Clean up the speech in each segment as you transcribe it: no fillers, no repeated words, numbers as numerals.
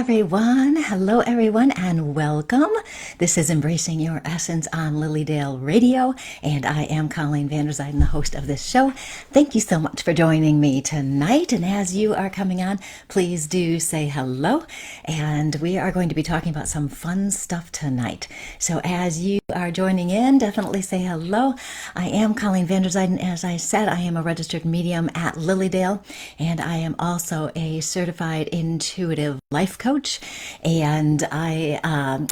everyone. Hello, everyone, and welcome. This is Embracing Your Essence on Lilydale Radio, and I am Colleen Vanderzijden, the host of this show. Thank you so much for joining me tonight, and as you are coming on, please do say hello, and we are going to be talking about some fun stuff tonight. So as you are joining in, definitely say hello. I am Colleen Vanderzijden. As I said, I am a registered medium at Lilydale, and I am also a certified intuitive life coach. And I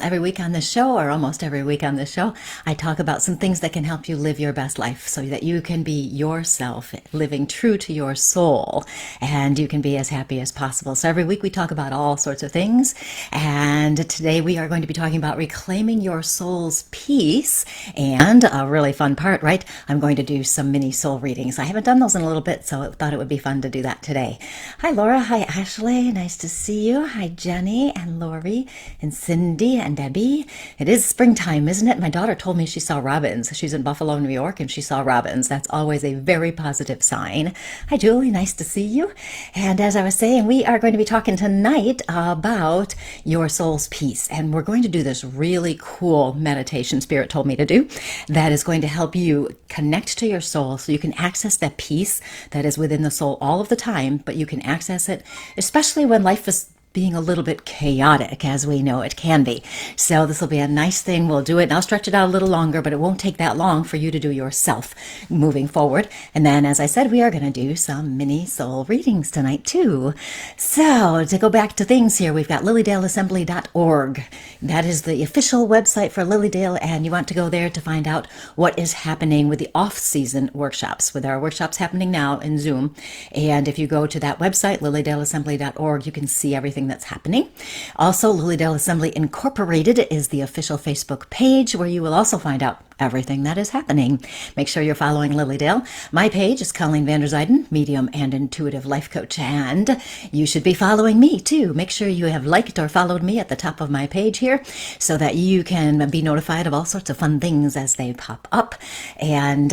every week on this show, or almost every week on this show, I talk about some things that can help you live your best life so that you can be yourself, living true to your soul, and you can be as happy as possible. So every week we talk about all sorts of things, and today we are going to be talking about reclaiming your soul's peace. And a really fun part, right? I'm going to do some mini soul readings. I haven't done those in a little bit, so I thought it would be fun to do that today. Hi Laura, hi Ashley, nice to see you. Hi Jenny and Lori and Cindy and Debbie. It is springtime, isn't it? My daughter told me she saw robins. She's in Buffalo, New York, and she saw robins. That's always a very positive sign. Hi Julie, nice to see you. And as I was saying, we are going to be talking tonight about your soul's peace. And we're going to do this really cool meditation Spirit told me to do that is going to help you connect to your soul so you can access that peace that is within the soul all of the time, but you can access it, especially when life is being a little bit chaotic, as we know it can be. So this will be a nice thing. We'll do it, and I'll stretch it out a little longer, but it won't take that long for you to do yourself moving forward. And then, as I said, we are going to do some mini soul readings tonight, too. So to go back to things here, we've got lilydaleassembly.org. That is the official website for Lilydale, and you want to go there to find out what is happening with the off-season workshops, with our workshops happening now in Zoom. And if you go to that website, lilydaleassembly.org, you can see everything that's happening. Also, Lilydale Assembly Incorporated is the official Facebook page where you will also find out everything that is happening. Make sure you're following Lilydale. My page is Colleen Vanderzijden, medium and intuitive life coach, and you should be following me too. Make sure you have liked or followed me at the top of my page here so that you can be notified of all sorts of fun things as they pop up. And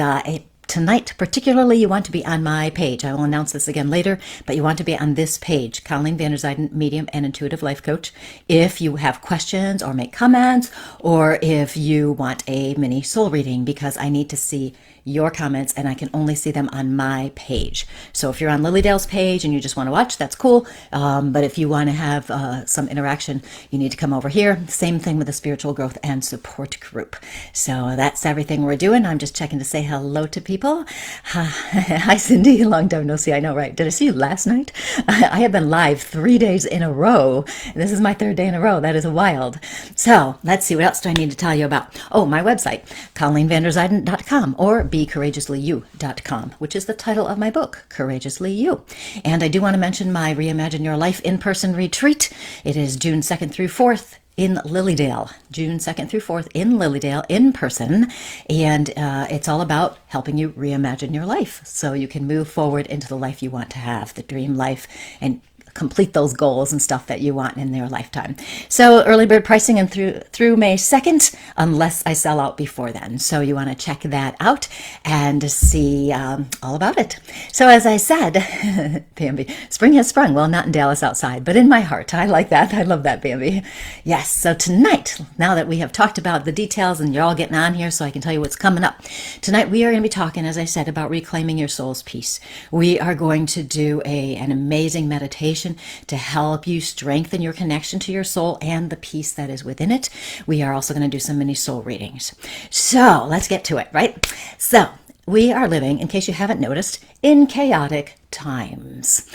tonight, particularly, you want to be on my page. I will announce this again later, but you want to be on this page, Colleen Vanderzijden, Medium and Intuitive Life Coach, if you have questions or make comments, or if you want a mini soul reading, because I need to see your comments and I can only see them on my page. So if you're on Lilydale's page and you just want to watch, that's cool. But if you want to have some interaction, you need to come over here. Same thing with the Spiritual Growth and Support Group. So that's everything we're doing. I'm just checking to say hello to people. Hi Cindy, long time no see. I know, right? Did I see you last night? I have been live 3 days in a row. This is my third day in a row. That is wild. So let's see, what else do I need to tell you about? Oh, my website, ColleenVanderzijden.com, or BeCourageouslyYou.com, which is the title of my book, Courageously You. And I do want to mention my Reimagine Your Life in-person retreat. It is June 2nd through 4th in Lilydale, June 2nd through 4th in Lilydale in person. And it's all about helping you reimagine your life so you can move forward into the life you want to have, the dream life, and complete those goals and stuff that you want in their lifetime. So early bird pricing and through May 2nd, unless I sell out before then. So you want to check that out and see all about it. So as I said, Bambi, spring has sprung. Well, not in Dallas outside, but in my heart. I like that. I love that, Bambi. Yes. So tonight, now that we have talked about the details and you're all getting on here so I can tell you what's coming up, tonight we are going to be talking, as I said, about reclaiming your soul's peace. We are going to do an amazing meditation to help you strengthen your connection to your soul and the peace that is within it. We are also going to do some mini soul readings. So let's get to it, right? So we are living, in case you haven't noticed, in chaotic times.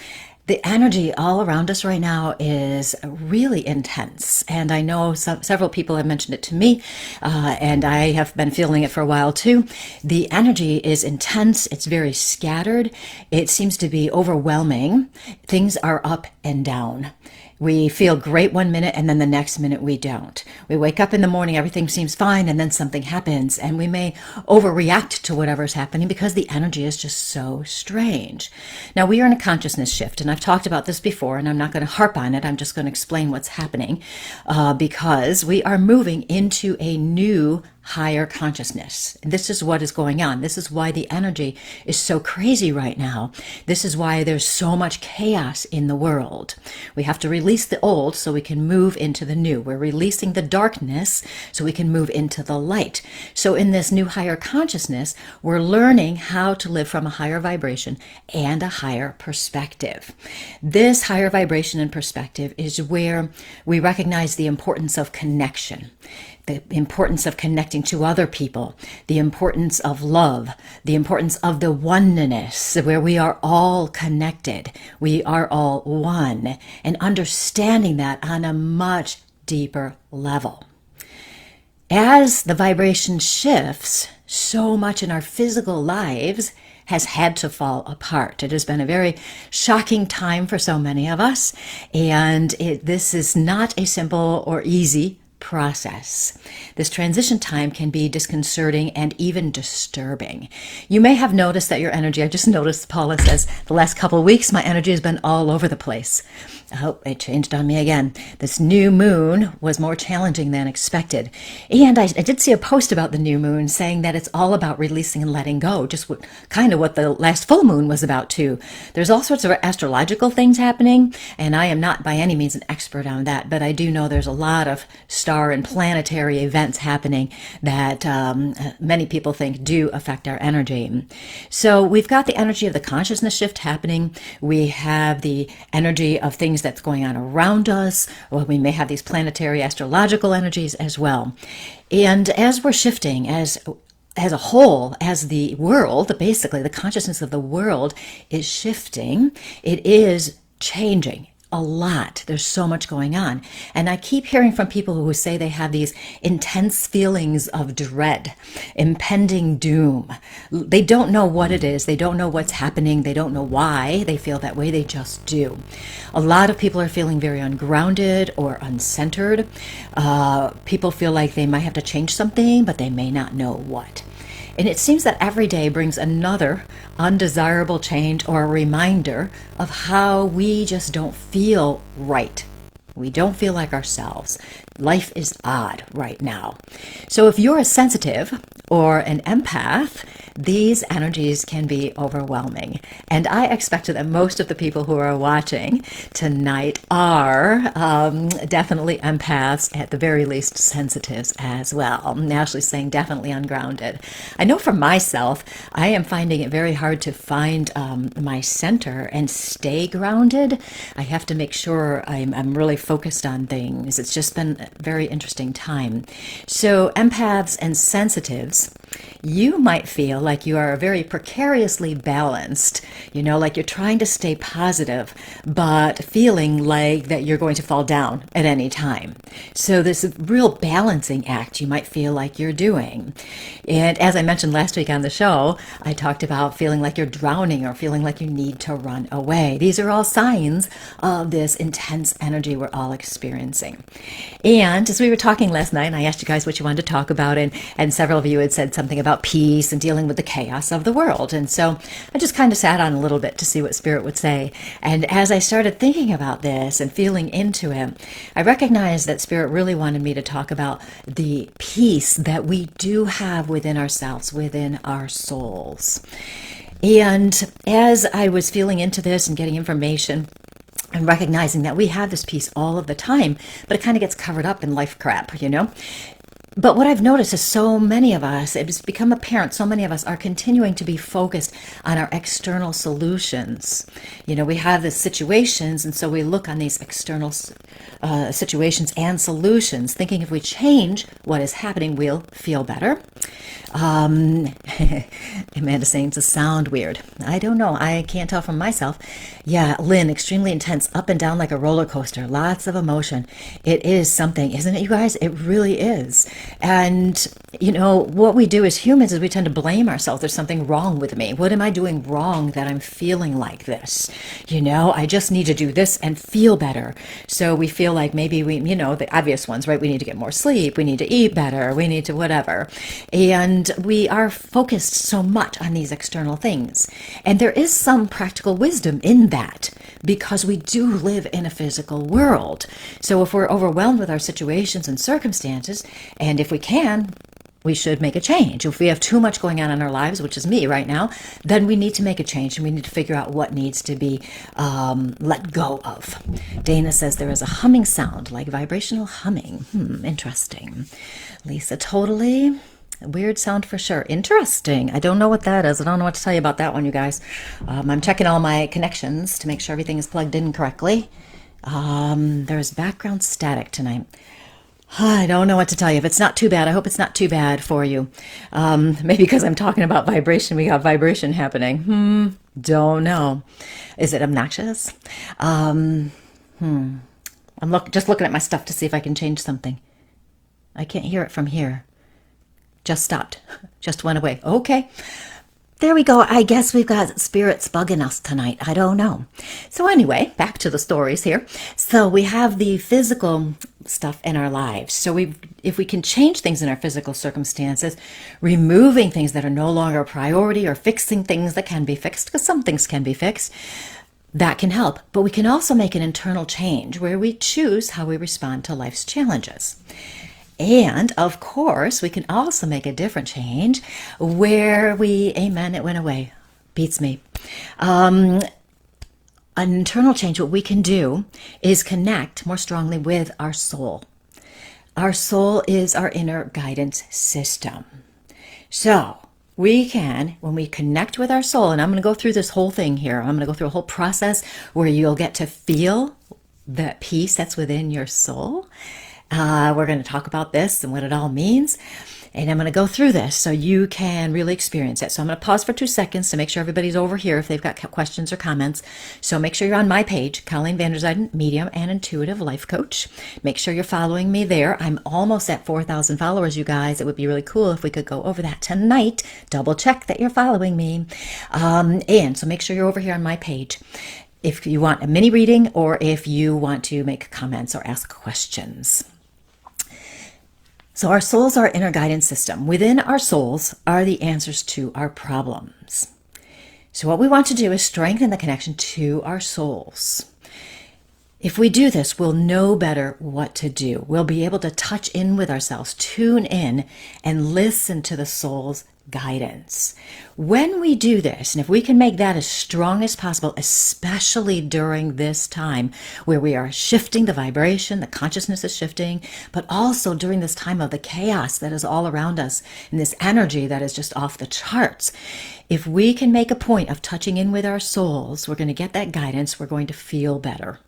The energy all around us right now is really intense. And I know several people have mentioned it to me, and I have been feeling it for a while too. The energy is intense. It's very scattered. It seems to be overwhelming. Things are up and down. We feel great one minute and then the next minute we don't. We wake up in the morning, everything seems fine, and then something happens, and we may overreact to whatever's happening because the energy is just so strange. Now, we are in a consciousness shift, and I've talked about this before, and I'm not going to harp on it. I'm just going to explain what's happening because we are moving into a new higher consciousness. And this is what is going on. This is why the energy is so crazy right now. This is why there's so much chaos in the world. We have to release the old so we can move into the new. We're releasing the darkness so we can move into the light. So in this new higher consciousness, we're learning how to live from a higher vibration and a higher perspective. This higher vibration and perspective is where we recognize the importance of connection, the importance of connecting to other people, the importance of love, the importance of the oneness, where we are all connected, we are all one, and understanding that on a much deeper level. As the vibration shifts, so much in our physical lives has had to fall apart. It has been a very shocking time for so many of us, and this is not a simple or easy process. This transition time can be disconcerting and even disturbing. You may have noticed that your energy, I just noticed Paula says, the last couple of weeks, my energy has been all over the place. Oh, it changed on me again. This new moon was more challenging than expected. And I did see a post about the new moon saying that it's all about releasing and letting go, just kind of what the last full moon was about too. There's all sorts of astrological things happening, and I am not by any means an expert on that, but I do know there's a lot of star and planetary events happening that many people think do affect our energy. So we've got the energy of the consciousness shift happening. We have the energy of things that's going on around us. Well, we may have these planetary astrological energies as well. And as we're shifting, as a whole, as the world, basically the consciousness of the world is shifting, it is changing a lot. There's so much going on. And I keep hearing from people who say they have these intense feelings of dread, impending doom. They don't know what it is. They don't know what's happening. They don't know why they feel that way. They just do. A lot of people are feeling very ungrounded or uncentered. People feel like they might have to change something, but they may not know what. And it seems that every day brings another undesirable change or a reminder of how we just don't feel right. We don't feel like ourselves. Life is odd right now. So if you're a sensitive or an empath, these energies can be overwhelming. And I expect that most of the people who are watching tonight are definitely empaths, at the very least sensitives as well. I'm actually saying definitely ungrounded. I know for myself, I am finding it very hard to find my center and stay grounded. I have to make sure I'm really focused on things. It's just been a very interesting time. So empaths and sensitives, you might feel like you are very precariously balanced, like you're trying to stay positive, but feeling like that you're going to fall down at any time. So this real balancing act you might feel like you're doing. And as I mentioned last week on the show, I talked about feeling like you're drowning or feeling like you need to run away. These are all signs of this intense energy we're all experiencing. And as we were talking last night, and I asked you guys what you wanted to talk about, and several of you had said something about peace and dealing with the chaos of the world. And so I just kind of sat on a little bit to see what Spirit would say. And as I started thinking about this and feeling into it, I recognized that Spirit really wanted me to talk about the peace that we do have within ourselves, within our souls. And as I was feeling into this and getting information, and recognizing that we have this peace all of the time, but it kind of gets covered up in life crap, But what I've noticed is so many of us, it's become apparent, so many of us are continuing to be focused on our external solutions. We have the situations, and so we look on these external situations and solutions, thinking if we change what is happening, we'll feel better. Amanda saying to sound weird. I don't know. I can't tell from myself. Yeah, Lynn, extremely intense, up and down like a roller coaster. Lots of emotion. It is something, isn't it, you guys? It really is. And, what we do as humans is we tend to blame ourselves. There's something wrong with me. What am I doing wrong that I'm feeling like this? I just need to do this and feel better. So we feel like maybe we, the obvious ones, right? We need to get more sleep. We need to eat better. We need to whatever. And we are focused so much on these external things. And there is some practical wisdom in that because we do live in a physical world. So if we're overwhelmed with our situations and circumstances, and if we can, we should make a change. If we have too much going on in our lives, which is me right now, then we need to make a change, and we need to figure out what needs to be let go of. Dana says there is a humming sound, like vibrational humming. Interesting. Lisa, totally. Weird sound for sure. Interesting. I don't know what that is. I don't know what to tell you about that one, you guys. I'm checking all my connections to make sure everything is plugged in correctly. There's background static tonight. I don't know what to tell you. If it's not too bad, I hope it's not too bad for you. Maybe because I'm talking about vibration, we got vibration happening. Don't know. Is it obnoxious? I'm just looking at my stuff to see if I can change something. I can't hear it from here. Just stopped. Just went away. Okay. There we go. I guess we've got spirits bugging us tonight. I don't know. So anyway, back to the stories here. So we have the physical stuff in our lives. So if we can change things in our physical circumstances, removing things that are no longer a priority or fixing things that can be fixed, because some things can be fixed, that can help. But we can also make an internal change where we choose how we respond to life's challenges. And of course, we can also make a different change where amen, it went away. Beats me. An internal change, what we can do is connect more strongly with our soul. Our soul is our inner guidance system. So we can, when we connect with our soul, and I'm going to go through this whole thing here. I'm going to go through a whole process where you'll get to feel that peace that's within your soul. We're going to talk about this and what it all means. And I'm going to go through this so you can really experience it. So I'm going to pause for 2 seconds to make sure everybody's over here if they've got questions or comments. So make sure you're on my page, Colleen Van Der Zijden, Medium and Intuitive Life Coach. Make sure you're following me there. I'm almost at 4,000 followers, you guys. It would be really cool if we could go over that tonight. Double check that you're following me. And so make sure you're over here on my page if you want a mini reading or if you want to make comments or ask questions. So our souls are our inner guidance system. Within our souls are the answers to our problems. So what we want to do is strengthen the connection to our souls. If we do this, we'll know better what to do. We'll be able to touch in with ourselves, tune in, and listen to the soul's guidance. When we do this, and if we can make that as strong as possible, especially during this time where we are shifting the vibration, the consciousness is shifting, but also during this time of the chaos that is all around us and this energy that is just off the charts, if we can make a point of touching in with our souls, we're going to get that guidance, we're going to feel better.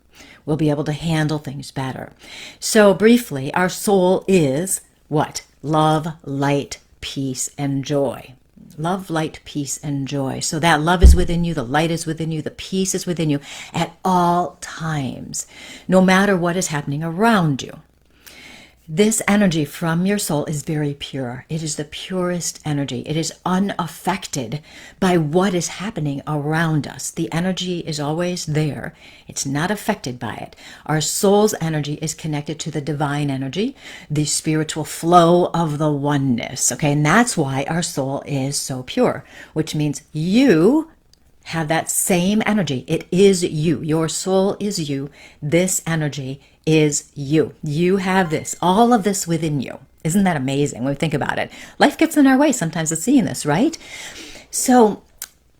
We'll be able to handle things better. So briefly, our soul is what? Love, light, peace, and joy. Love, light, peace, and joy. So that love is within you, the light is within you, the peace is within you at all times, no matter what is happening around you. This energy from your soul is very pure. It is the purest energy. It is unaffected by what is happening around us. The energy is always there. It's not affected by it. Our soul's energy is connected to the divine energy, the spiritual flow of the oneness. Okay, and that's why our soul is so pure, which means you have that same energy. It is you. Your soul is you. This energy is you. You have this, all of this within you. Isn't that amazing when we think about it? Life gets in our way sometimes of seeing this, right? So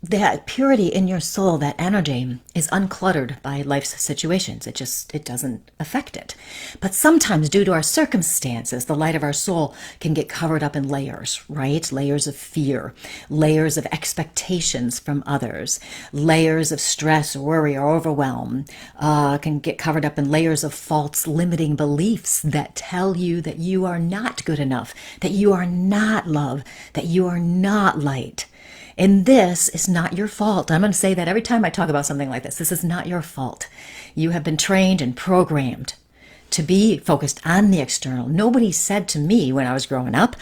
that purity in your soul, that energy, is uncluttered by life's situations. It doesn't affect it. But sometimes due to our circumstances, the light of our soul can get covered up in layers, right? Layers of fear, layers of expectations from others, layers of stress, worry, or overwhelm, can get covered up in layers of false limiting beliefs that tell you that you are not good enough, that you are not love, that you are not light. And this is not your fault. I'm going to say that every time I talk about something like this. This is not your fault. You have been trained and programmed to be focused on the external. Nobody said to me when I was growing up,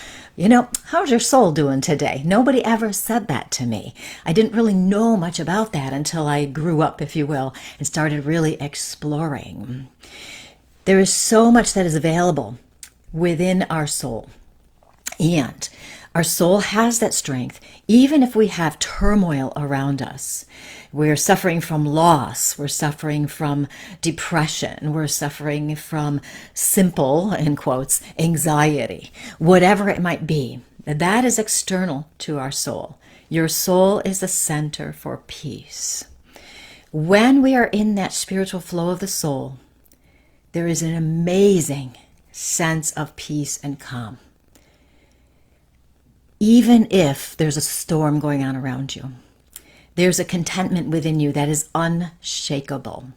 how's your soul doing today? Nobody ever said that to me. I didn't really know much about that until I grew up, if you will, and started really exploring. There is so much that is available within our soul. And Our soul has that strength, even if we have turmoil around us. We're suffering from loss, we're suffering from depression, we're suffering from simple, in quotes, anxiety, whatever it might be. That is external to our soul. Your soul is the center for peace. When we are in that spiritual flow of the soul, there is an amazing sense of peace and calm. Even if there's a storm going on around you, there's a contentment within you that is unshakable.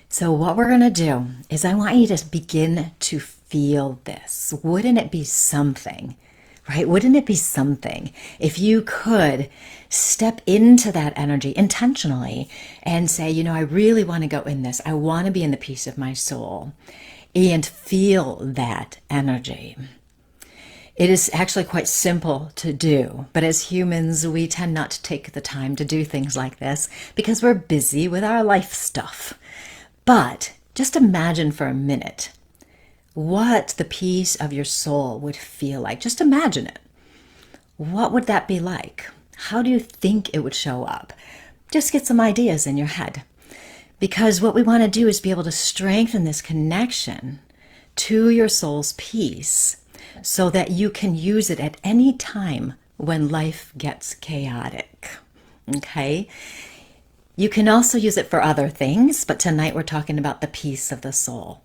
So what we're going to do is I want you to begin to feel this. Wouldn't it be something, right? Wouldn't it be something if you could step into that energy intentionally and say, you know, I really want to go in this. I want to be in the peace of my soul and feel that energy. It is actually quite simple to do, but as humans, we tend not to take the time to do things like this because we're busy with our life stuff. But just imagine for a minute what the peace of your soul would feel like. Just imagine it. What would that be like? How do you think it would show up? Just get some ideas in your head. Because what we want to do is be able to strengthen this connection to your soul's peace so that you can use it at any time when life gets chaotic. Okay? You can also use it for other things, but tonight we're talking about the peace of the soul.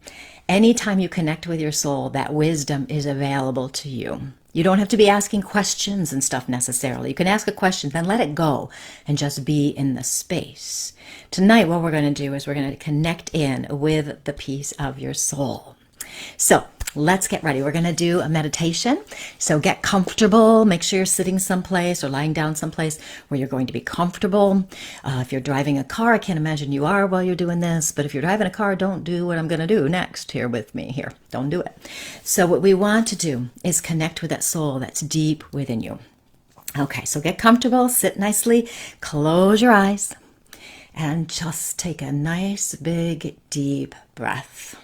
Anytime you connect with your soul, that wisdom is available to you. You don't have to be asking questions and stuff necessarily. You can ask a question, then let it go and just be in the space. Tonight, what we're going to do is we're going to connect in with the peace of your soul. So let's get ready. We're going to do a meditation. So get comfortable. Make sure you're sitting someplace or lying down someplace where you're going to be comfortable. If you're driving a car, I can't imagine you are while you're doing this. But if you're driving a car, don't do what I'm going to do next here with me here. Don't do it. So what we want to do is connect with that soul that's deep within you. Okay, so get comfortable. Sit nicely. Close your eyes. And just take a nice, big, deep breath.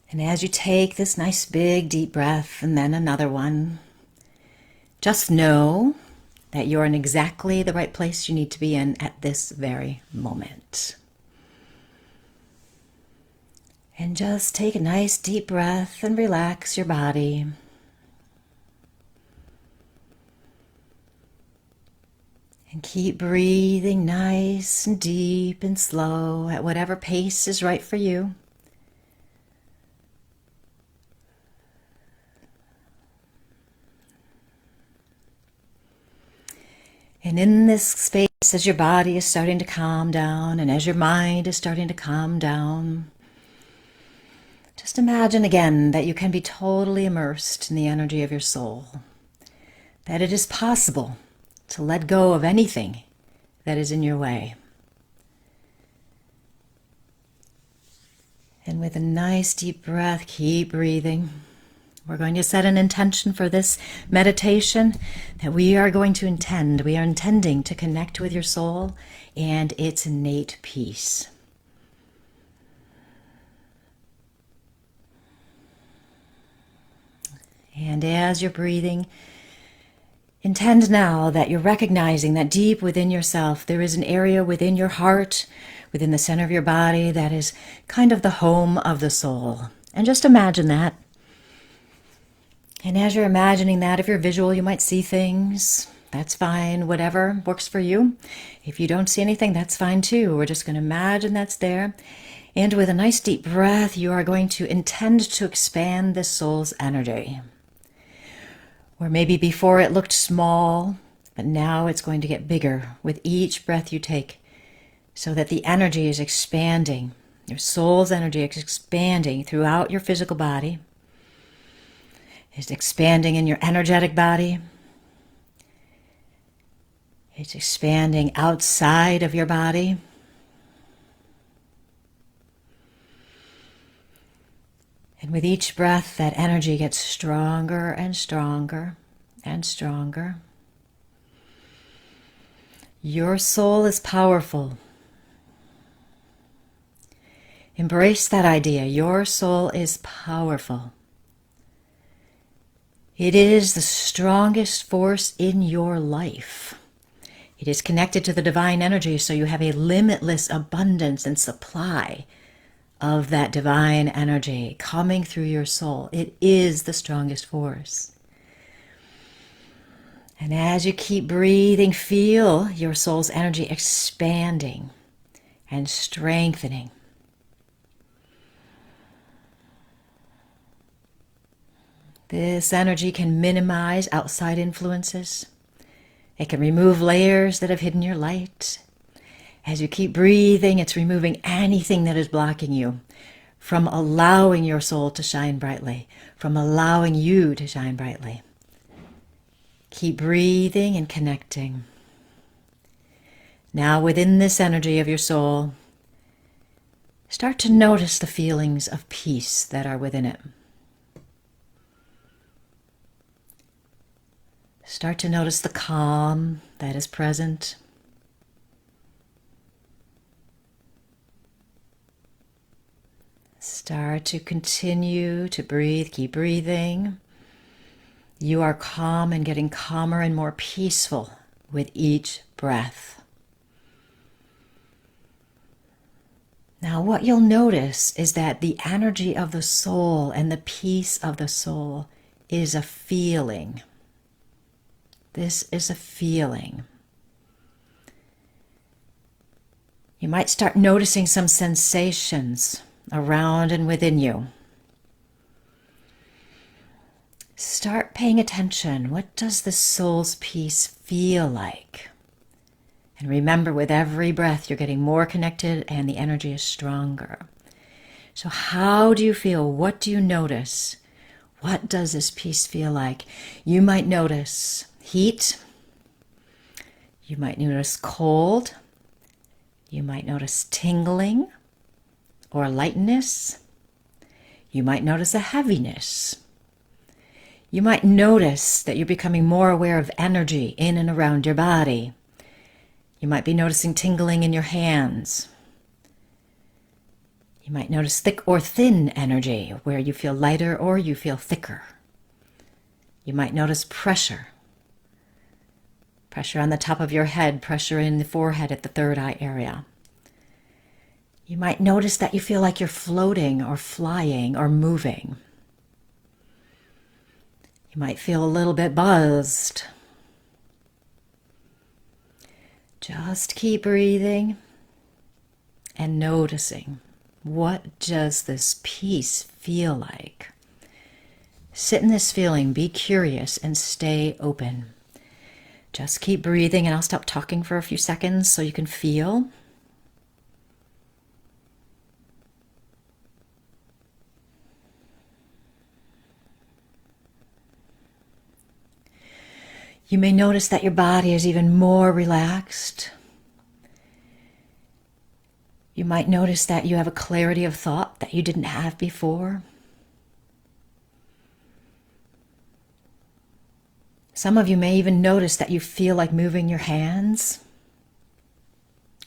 And as you take this nice big deep breath and then another one, just know that you're in exactly the right place you need to be in at this very moment. And just take a nice deep breath and relax your body. And keep breathing nice and deep and slow at whatever pace is right for you. And in this space, as your body is starting to calm down and as your mind is starting to calm down, just imagine again that you can be totally immersed in the energy of your soul, that it is possible to let go of anything that is in your way. And with a nice deep breath, keep breathing. We're going to set an intention for this meditation that we are intending to connect with your soul and its innate peace. And as you're breathing, intend now that you're recognizing that deep within yourself, there is an area within your heart, within the center of your body, that is kind of the home of the soul. And just imagine that. And as you're imagining that, if you're visual, you might see things. That's fine. Whatever works for you. If you don't see anything, that's fine too. We're just going to imagine that's there. And with a nice deep breath, you are going to intend to expand the soul's energy. Or maybe before it looked small, but now it's going to get bigger with each breath you take, so that the energy is expanding. Your soul's energy is expanding throughout your physical body. It's expanding in your energetic body. It's expanding outside of your body. And with each breath, that energy gets stronger and stronger and stronger. Your soul is powerful. Embrace that idea. Your soul is powerful. It is the strongest force in your life. It is connected to the divine energy, so you have a limitless abundance and supply of that divine energy coming through your soul. It is the strongest force. And as you keep breathing, feel your soul's energy expanding and strengthening. This energy can minimize outside influences. It can remove layers that have hidden your light. As you keep breathing, it's removing anything that is blocking you from allowing your soul to shine brightly, from allowing you to shine brightly. Keep breathing and connecting. Now, within this energy of your soul, start to notice the feelings of peace that are within it. Start to notice the calm that is present. Start to continue to breathe. Keep breathing. You are calm and getting calmer and more peaceful with each breath. Now, what you'll notice is that the energy of the soul and the peace of the soul is a feeling. This is a feeling. You might start noticing some sensations around and within you. Start paying attention. What does the soul's peace feel like? And remember, with every breath, you're getting more connected and the energy is stronger. So how do you feel? What do you notice? What does this peace feel like? You might notice heat. You might notice cold. You might notice tingling or lightness. You might notice a heaviness. You might notice that you're becoming more aware of energy in and around your body. You might be noticing tingling in your hands. You might notice thick or thin energy, where you feel lighter or you feel thicker. You might notice pressure. Pressure on the top of your head, pressure in the forehead at the third eye area. You might notice that you feel like you're floating or flying or moving. You might feel a little bit buzzed. Just keep breathing and noticing, what does this peace feel like? Sit in this feeling, be curious, and stay open. Just keep breathing, and I'll stop talking for a few seconds so you can feel. You may notice that your body is even more relaxed. You might notice that you have a clarity of thought that you didn't have before. Some of you may even notice that you feel like moving your hands.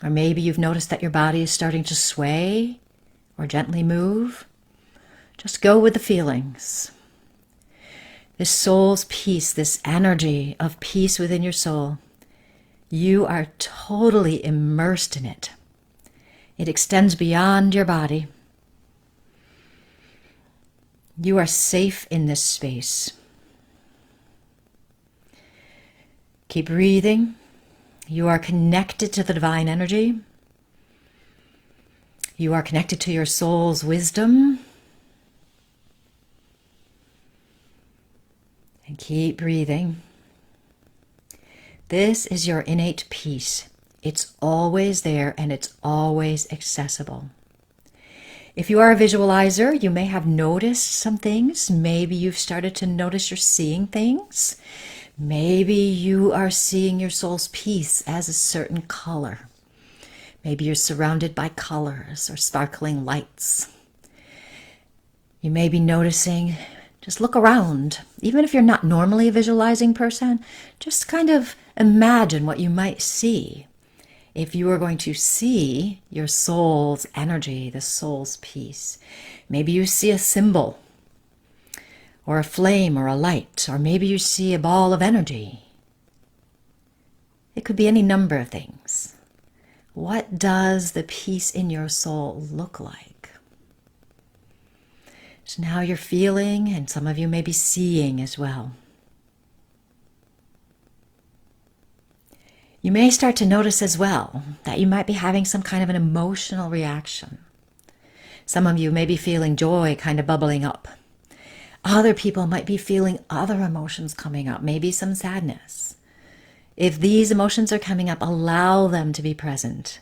Or maybe you've noticed that your body is starting to sway or gently move. Just go with the feelings. This soul's peace, this energy of peace within your soul, you are totally immersed in it. It extends beyond your body. You are safe in this space. Keep breathing. You are connected to the divine energy. You are connected to your soul's wisdom. And keep breathing. This is your innate peace. It's always there and it's always accessible. If you are a visualizer, you may have noticed some things. Maybe you've started to notice you're seeing things. Maybe you are seeing your soul's peace as a certain color. Maybe you're surrounded by colors or sparkling lights. You may be noticing, just look around. Even if you're not normally a visualizing person, just kind of imagine what you might see if you are going to see your soul's energy, the soul's peace. Maybe you see a symbol or a flame or a light, or maybe you see a ball of energy. It could be any number of things. What does the peace in your soul look like? So now you're feeling, and some of you may be seeing as well. You may start to notice as well that you might be having some kind of an emotional reaction. Some of you may be feeling joy kind of bubbling up. Other people might be feeling other emotions coming up, maybe some sadness. If these emotions are coming up, allow them to be present.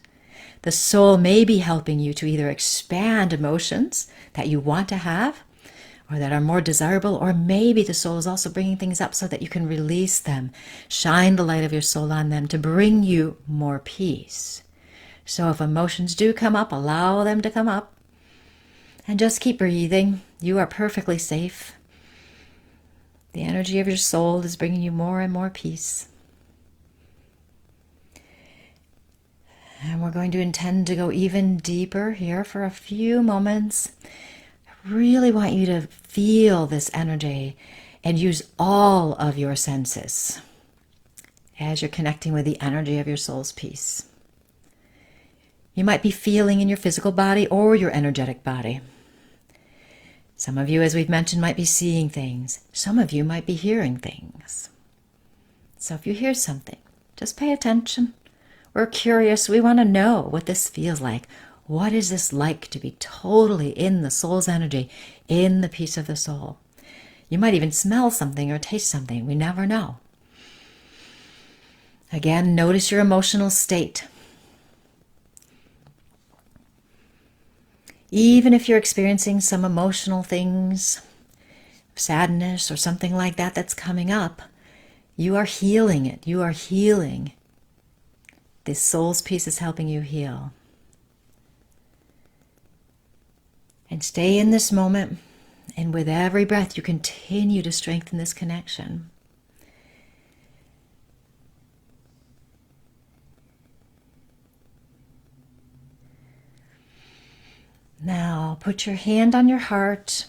The soul may be helping you to either expand emotions that you want to have or that are more desirable, or maybe the soul is also bringing things up so that you can release them, shine the light of your soul on them to bring you more peace. So if emotions do come up, allow them to come up and just keep breathing. You are perfectly safe. The energy of your soul is bringing you more and more peace. And we're going to intend to go even deeper here for a few moments. I really want you to feel this energy and use all of your senses as you're connecting with the energy of your soul's peace. You might be feeling in your physical body or your energetic body. Some of you, as we've mentioned, might be seeing things. Some of you might be hearing things. So if you hear something, just pay attention. We're curious. We want to know what this feels like. What is this like to be totally in the soul's energy, in the peace of the soul? You might even smell something or taste something. We never know. Again, notice your emotional state. Even if you're experiencing some emotional things, sadness or something like that that's coming up, you are healing it. You are healing. This soul's peace is helping you heal. And stay in this moment, and with every breath, you continue to strengthen this connection. Now, put your hand on your heart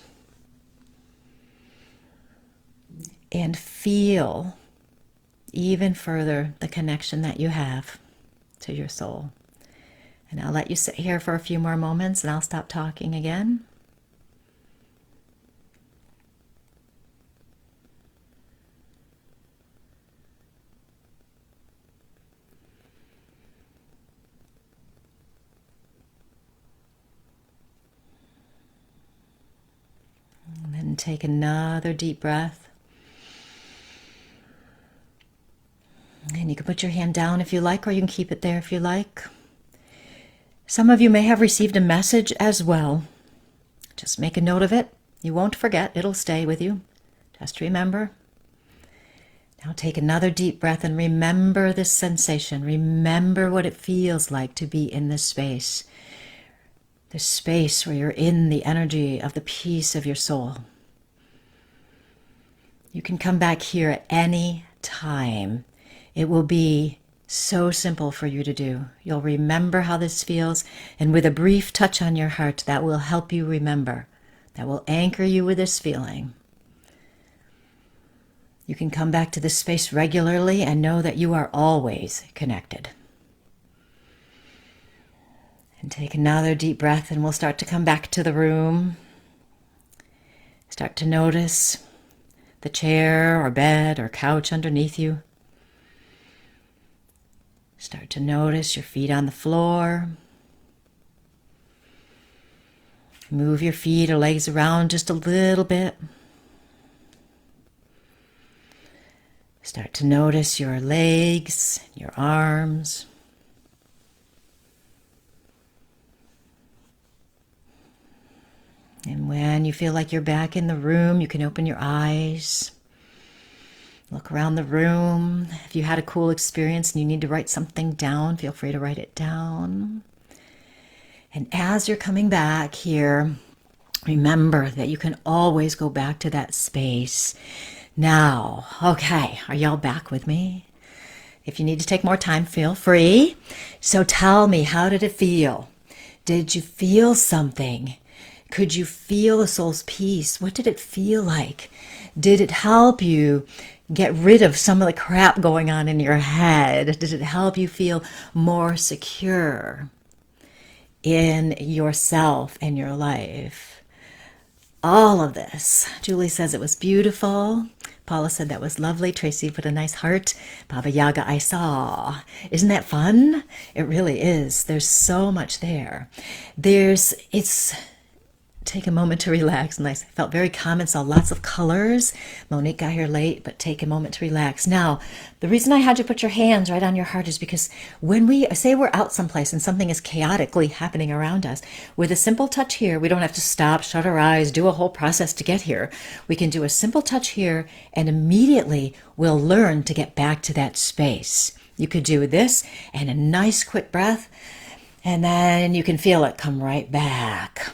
and feel even further the connection that you have to your soul. And I'll let you sit here for a few more moments and I'll stop talking again. And then take another deep breath. And you can put your hand down if you like, or you can keep it there if you like. Some of you may have received a message as well. Just make a note of it. You won't forget. It'll stay with you. Just remember. Now take another deep breath and remember this sensation. Remember what it feels like to be in this space. This space where you're in the energy of the peace of your soul. You can come back here at any time. It will be so simple for you to do. You'll remember how this feels, and with a brief touch on your heart, that will help you remember. That will anchor you with this feeling. You can come back to this space regularly and know that you are always connected. And take another deep breath, and we'll start to come back to the room. Start to notice the chair or bed or couch underneath you. Start to notice your feet on the floor. Move your feet or legs around just a little bit. Start to notice your legs, your arms. And when you feel like you're back in the room, you can open your eyes. Look around the room. If you had a cool experience and you need to write something down, feel free to write it down. And as you're coming back here, remember that you can always go back to that space. Now, okay, are y'all back with me? If you need to take more time, feel free. So tell me, how did it feel? Did you feel something Could you feel the soul's peace? What did it feel like? Did it help you get rid of some of the crap going on in your head? Did it help you feel more secure in yourself and your life? All of this. Julie says it was beautiful. Paula said that was lovely. Tracy put a nice heart. Baba Yaga, I saw. Isn't that fun? It really is. There's so much there. Take a moment to relax. Nice. I felt very calm and saw lots of colors. Monique got here late, but take a moment to relax. Now, the reason I had you put your hands right on your heart is because when we say we're out someplace and something is chaotically happening around us, with a simple touch here, we don't have to stop, shut our eyes, do a whole process to get here. We can do a simple touch here and immediately we'll learn to get back to that space. You could do this and a nice quick breath, and then you can feel it come right back.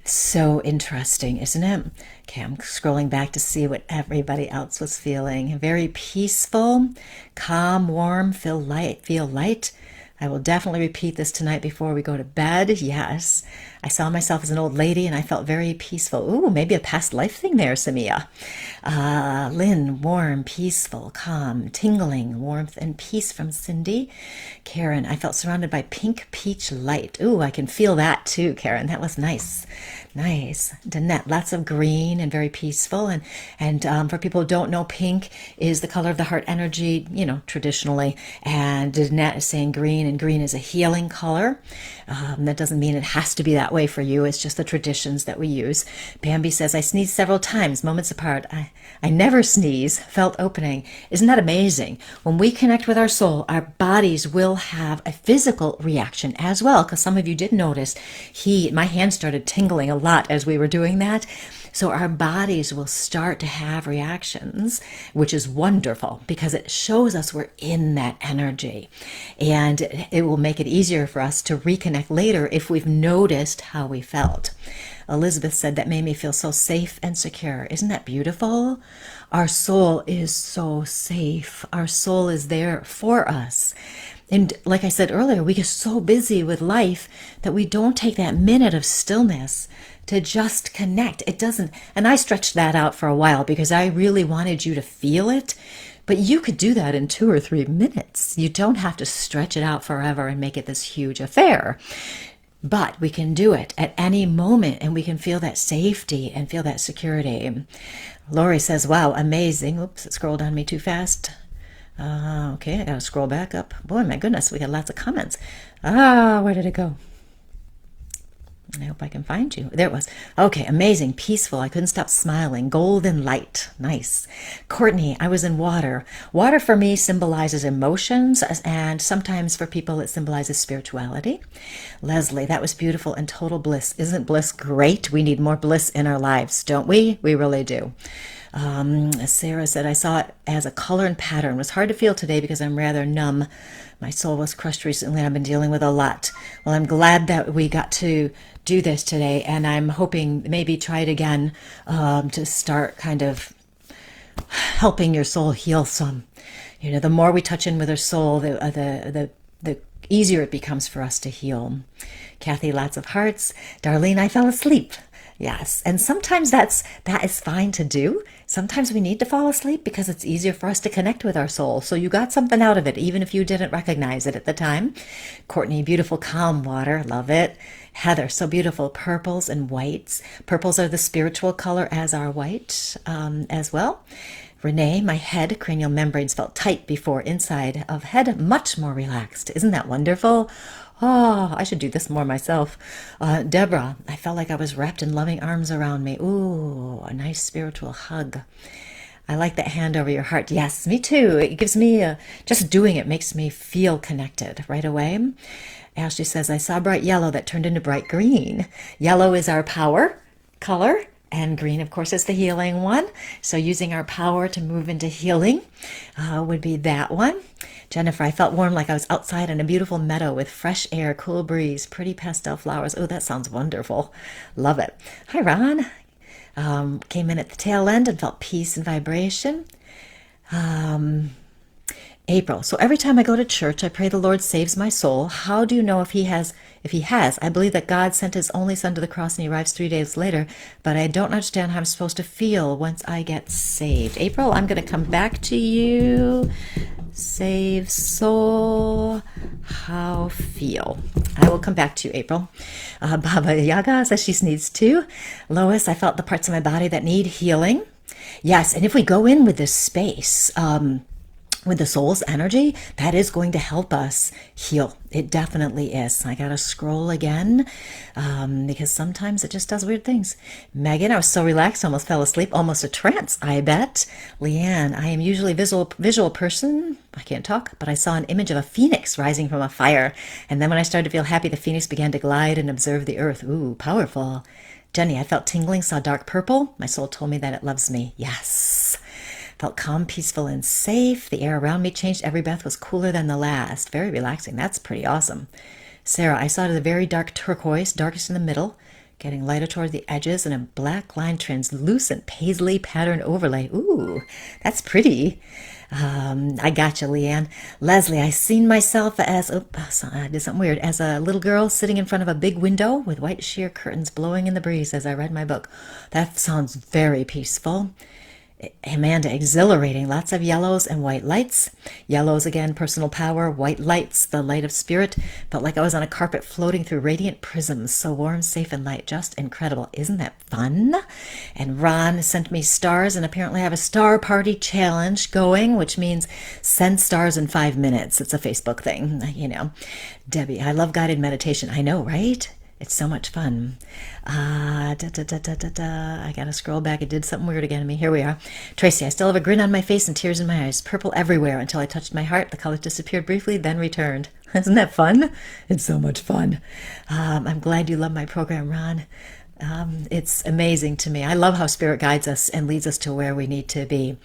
So interesting, isn't it? Okay, I'm scrolling back to see what everybody else was feeling. Very peaceful, calm, warm, feel light. I will definitely repeat this tonight before we go to bed. Yes, I saw myself as an old lady and I felt very peaceful. Ooh, maybe a past life thing there, Samia. Lynn, warm, peaceful, calm, tingling, warmth and peace from Cindy. Karen, I felt surrounded by pink peach light. Ooh, I can feel that too, Karen. That was nice. Nice. Danette, lots of green and very peaceful. And for people who don't know, pink is the color of the heart energy, traditionally. And Danette is saying green, and green is a healing color. That doesn't mean it has to be that way for you. It's just the traditions that we use. Bambi says, I sneezed several times, moments apart. I never sneeze, felt opening. Isn't that amazing? When we connect with our soul, our bodies will have a physical reaction as well. Because some of you did notice, my hands started tingling a lot as we were doing that. So our bodies will start to have reactions, which is wonderful because it shows us we're in that energy. And it will make it easier for us to reconnect later if we've noticed how we felt. Elizabeth said, that made me feel so safe and secure. Isn't that beautiful? Our soul is so safe. Our soul is there for us. And like I said earlier, we get so busy with life that we don't take that minute of stillness to just connect. It doesn't, and I stretched that out for a while because I really wanted you to feel it. But you could do that in 2 or 3 minutes. You don't have to stretch it out forever and make it this huge affair. But we can do it at any moment and we can feel that safety and feel that security. Lori says, wow, amazing. Oops, it scrolled on me too fast. Okay, I gotta scroll back up. Boy, my goodness, we got lots of comments. Where did it go? I hope I can find you. There it was. Okay, amazing, peaceful. I couldn't stop smiling. Golden light. Nice. Courtney, I was in water. Water for me symbolizes emotions, and sometimes for people it symbolizes spirituality. Leslie, that was beautiful and total bliss. Isn't bliss great? We need more bliss in our lives, don't we? We really do. Sarah said, I saw it as a color and pattern. It was hard to feel today because I'm rather numb. My soul was crushed recently and I've been dealing with a lot. Well, I'm glad that we got to do this today, and I'm hoping maybe try it again to start kind of helping your soul heal some. The more we touch in with our soul, the easier it becomes for us to heal. Kathy, lots of hearts. Darlene, I fell asleep. Yes, and sometimes that is fine to do. Sometimes we need to fall asleep because it's easier for us to connect with our soul. So you got something out of it, even if you didn't recognize it at the time. Courtney, beautiful calm water, love it. Heather, so beautiful, purples and whites. Purples are the spiritual color, as are white as well. Renee, my head, cranial membranes felt tight before, inside of head much more relaxed. Isn't that wonderful? Oh, I should do this more myself. Deborah, I felt like I was wrapped in loving arms around me. Ooh, a nice spiritual hug. I like that hand over your heart. Yes, me too. It gives me, just doing it makes me feel connected right away. Ashley says, I saw bright yellow that turned into bright green. Yellow is our power color. And green, of course, is the healing one. So using our power to move into healing would be that one. Jennifer, I felt warm like I was outside in a beautiful meadow with fresh air, cool breeze, pretty pastel flowers. Oh, that sounds wonderful. Love it. Hi, Ron. Came in at the tail end and felt peace and vibration. April. So every time I go to church, I pray the Lord saves my soul. How do you know if he has? If he has, I believe that God sent his only son to the cross and he arrives 3 days later, but I don't understand how I'm supposed to feel once I get saved. April, I'm going to come back to you. Save soul, how feel. I will come back to you, April. Baba Yaga says she needs too. Lois, I felt the parts of my body that need healing. Yes, and if we go in with this space, with the soul's energy, that is going to help us heal. It definitely is. I gotta scroll again because sometimes it just does weird things. Megan, I was so relaxed, almost fell asleep, almost a trance, I bet. Leanne, I am usually a visual person. I can't talk, but I saw an image of a phoenix rising from a fire. And then when I started to feel happy, the phoenix began to glide and observe the earth. Ooh, powerful. Jenny, I felt tingling, saw dark purple. My soul told me that it loves me. Yes. Felt calm, peaceful, and safe. The air around me changed. Every breath was cooler than the last. Very relaxing. That's pretty awesome. Sarah, I saw it as a very dark turquoise, darkest in the middle, getting lighter toward the edges, and a black line translucent paisley pattern overlay. Ooh, that's pretty. I gotcha, Leanne. Leslie, I seen myself as, I did something weird, as a little girl sitting in front of a big window with white sheer curtains blowing in the breeze as I read my book. That sounds very peaceful. Amanda, exhilarating. Lots of yellows and white lights. Yellows, again, personal power. White lights, the light of spirit. Felt like I was on a carpet floating through radiant prisms. So warm, safe, and light. Just incredible. Isn't that fun? And Ron sent me stars, and apparently I have a star party challenge going, which means send stars in 5 minutes. It's a Facebook thing, you know. Debbie, I love guided meditation. I know, right? It's so much fun. I gotta scroll back. It did something weird again to me. Here we are. Tracy, I still have a grin on my face and tears in my eyes. Purple everywhere until I touched my heart. The colors disappeared briefly, then returned. Isn't that fun? It's so much fun. I'm glad you love my program, Ron. It's amazing to me. I love how Spirit guides us and leads us to where we need to be.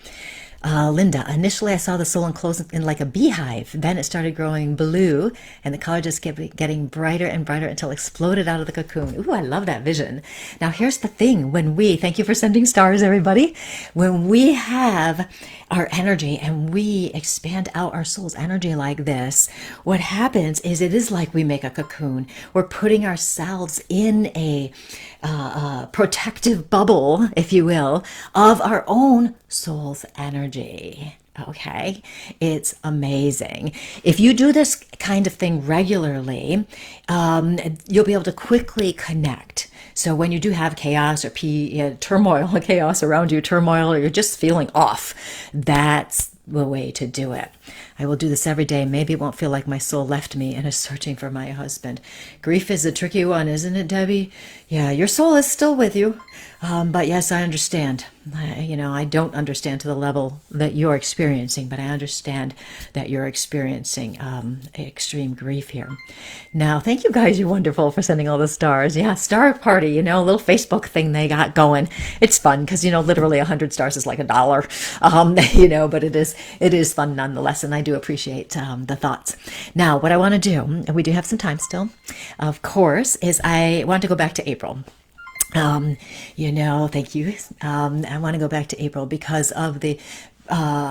Linda, initially I saw the soul enclosed in like a beehive. Then it started growing blue, and the color just kept getting brighter and brighter until it exploded out of the cocoon. Ooh, I love that vision. Now, here's the thing. Thank you for sending stars, everybody. When we have our energy and we expand out our soul's energy like this, what happens is it is like we make a cocoon. We're putting ourselves in a protective bubble, if you will, of our own soul's energy. Okay, it's amazing. If you do this kind of thing regularly, you'll be able to quickly connect. So when you do have chaos or turmoil, chaos around you, turmoil, or you're just feeling off, that's the way to do it. I will do this every day. Maybe it won't feel like my soul left me and is searching for my husband. Grief is a tricky one, isn't it, Debbie? Yeah, your soul is still with you. But yes, I understand. I don't understand to the level that you're experiencing, but I understand that you're experiencing extreme grief here. Now, thank you guys. You're wonderful for sending all the stars. Yeah, star party, a little Facebook thing they got going. It's fun because, literally 100 stars is like $1, but it is fun nonetheless. And I do appreciate the thoughts. Now, what I want to do, and we do have some time still, of course, is I want to go back to April. Thank you. I want to go back to April because of the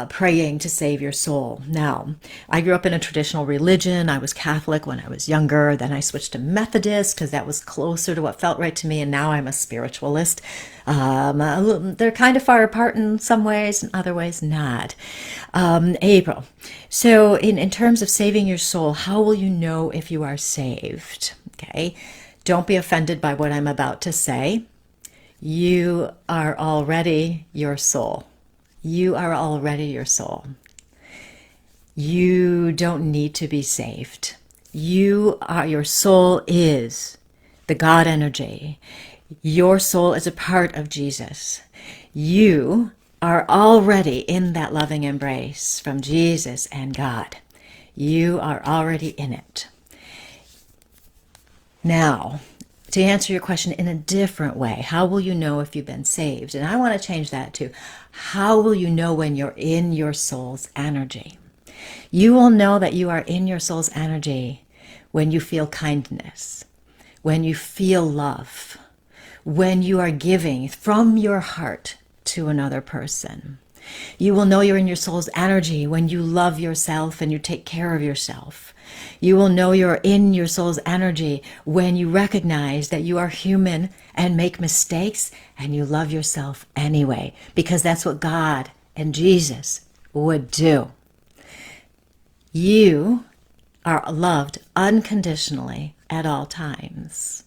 praying to save your soul. Now, I grew up in a traditional religion. I was Catholic when I was younger. Then I switched to Methodist because that was closer to what felt right to me. And now I'm a spiritualist. They're kind of far apart in some ways, in other ways not. April. So in terms of saving your soul, how will you know if you are saved? Okay. Don't be offended by what I'm about to say. You are already your soul. You are already your soul. You don't need to be saved. Your soul is the God energy. Your soul is a part of Jesus. You are already in that loving embrace from Jesus and God. You are already in it. Now, to answer your question in a different way, how will you know if you've been saved? And I want to change that to, how will you know when you're in your soul's energy? You will know that you are in your soul's energy when you feel kindness, when you feel love, when you are giving from your heart to another person, You will know you're in your soul's energy when you love yourself and you take care of yourself. You will know you're in your soul's energy when you recognize that you are human and make mistakes and you love yourself anyway, because that's what God and Jesus would do. You are loved unconditionally at all times.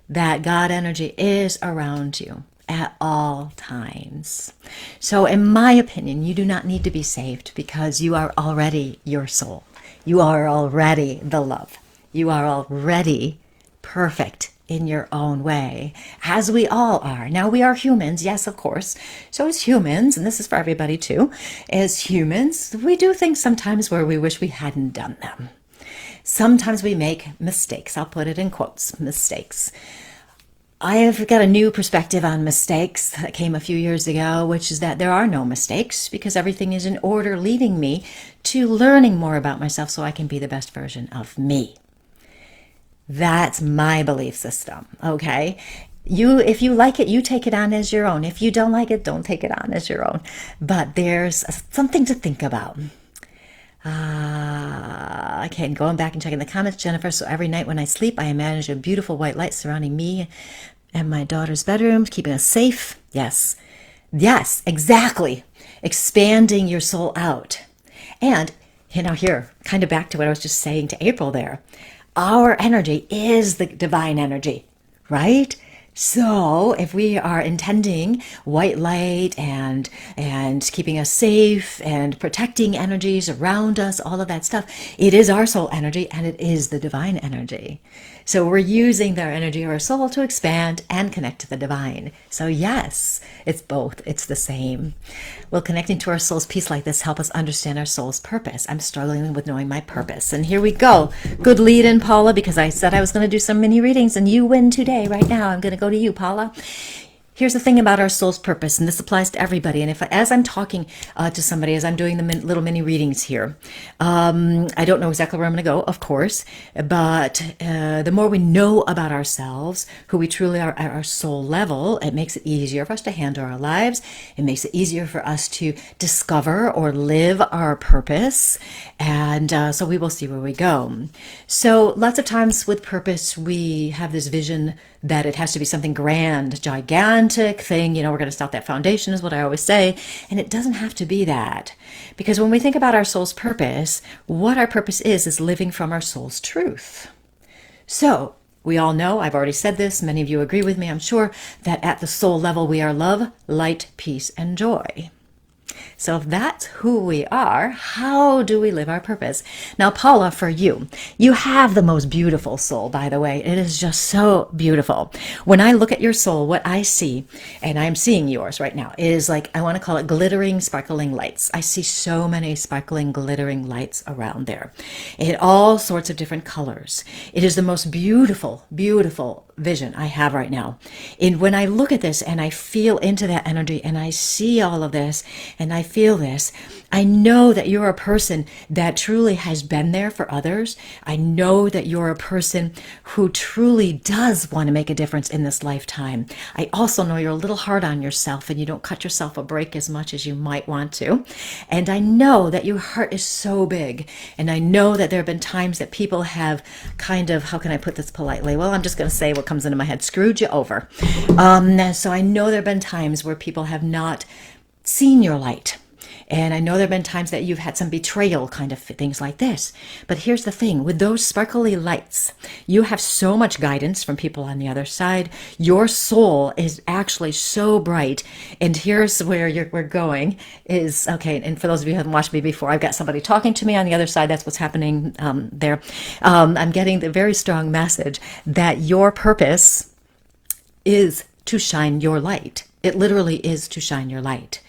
That God energy is around you at all times. So in my opinion, you do not need to be saved because you are already your soul. You are already the love. You are already perfect in your own way, as we all are. Now, we are humans, yes, of course. So as humans, and this is for everybody too, as humans, we do things sometimes where we wish we hadn't done them. Sometimes we make mistakes. I'll put it in quotes, mistakes. I have got a new perspective on mistakes that came a few years ago, which is that there are no mistakes because everything is in order, leading me to learning more about myself so I can be the best version of me. That's my belief system, okay? If you like it, you take it on as your own. If you don't like it, don't take it on as your own. But there's something to think about. Okay, and going back and checking the comments, Jennifer. So every night when I sleep, I imagine a beautiful white light surrounding me and my daughter's bedroom, keeping us safe. Yes, exactly. Expanding your soul out. And, here, kind of back to what I was just saying to April there. Our energy is the divine energy, right? So if we are intending white light and keeping us safe and protecting energies around us, all of that stuff, it is our soul energy and it is the divine energy. So we're using their energy of our soul to expand and connect to the divine. So yes, it's both. It's the same. Will connecting to our soul's peace like this help us understand our soul's purpose? I'm struggling with knowing my purpose. And here we go. Good lead in, Paula, because I said I was going to do some mini readings and you win today. Right now, I'm going to go to you, Paula. Here's the thing about our soul's purpose, and this applies to everybody. And as I'm talking to somebody, as I'm doing the little mini readings here, I don't know exactly where I'm going to go, of course, but the more we know about ourselves, who we truly are at our soul level, it makes it easier for us to handle our lives. It makes it easier for us to discover or live our purpose. And so we will see where we go. So lots of times with purpose, we have this vision that it has to be something grand, gigantic thing. We're going to start that foundation is what I always say. And it doesn't have to be that. Because when we think about our soul's purpose, what our purpose is living from our soul's truth. So we all know, I've already said this, many of you agree with me, I'm sure, that at the soul level, we are love, light, peace, and joy. So if that's who we are, how do we live our purpose? Now, Paula, for you have the most beautiful soul, by the way. It is just so beautiful. When I look at your soul, what I see, and I'm seeing yours right now, is like, I want to call it glittering, sparkling lights. I see so many sparkling, glittering lights around there in all sorts of different colors. It is the most beautiful, beautiful vision I have right now. And when I look at this and I feel into that energy and I see all of this and I feel this, I know that you're a person that truly has been there for others. I know that you're a person who truly does want to make a difference in this lifetime. I also know you're a little hard on yourself and you don't cut yourself a break as much as you might want to. And I know that your heart is so big. And I know that there have been times that people have kind of, how can I put this politely? Well, I'm just going to say what comes into my head, screwed you over. So I know there have been times where people have not seen your light. And I know there have been times that you've had some betrayal, kind of things like this. But here's the thing, with those sparkly lights, you have so much guidance from people on the other side. Your soul is actually so bright. And here's where we're going is, okay, and for those of you who haven't watched me before, I've got somebody talking to me on the other side. That's what's happening there. I'm getting the very strong message that your purpose is to shine your light. It literally is to shine your light.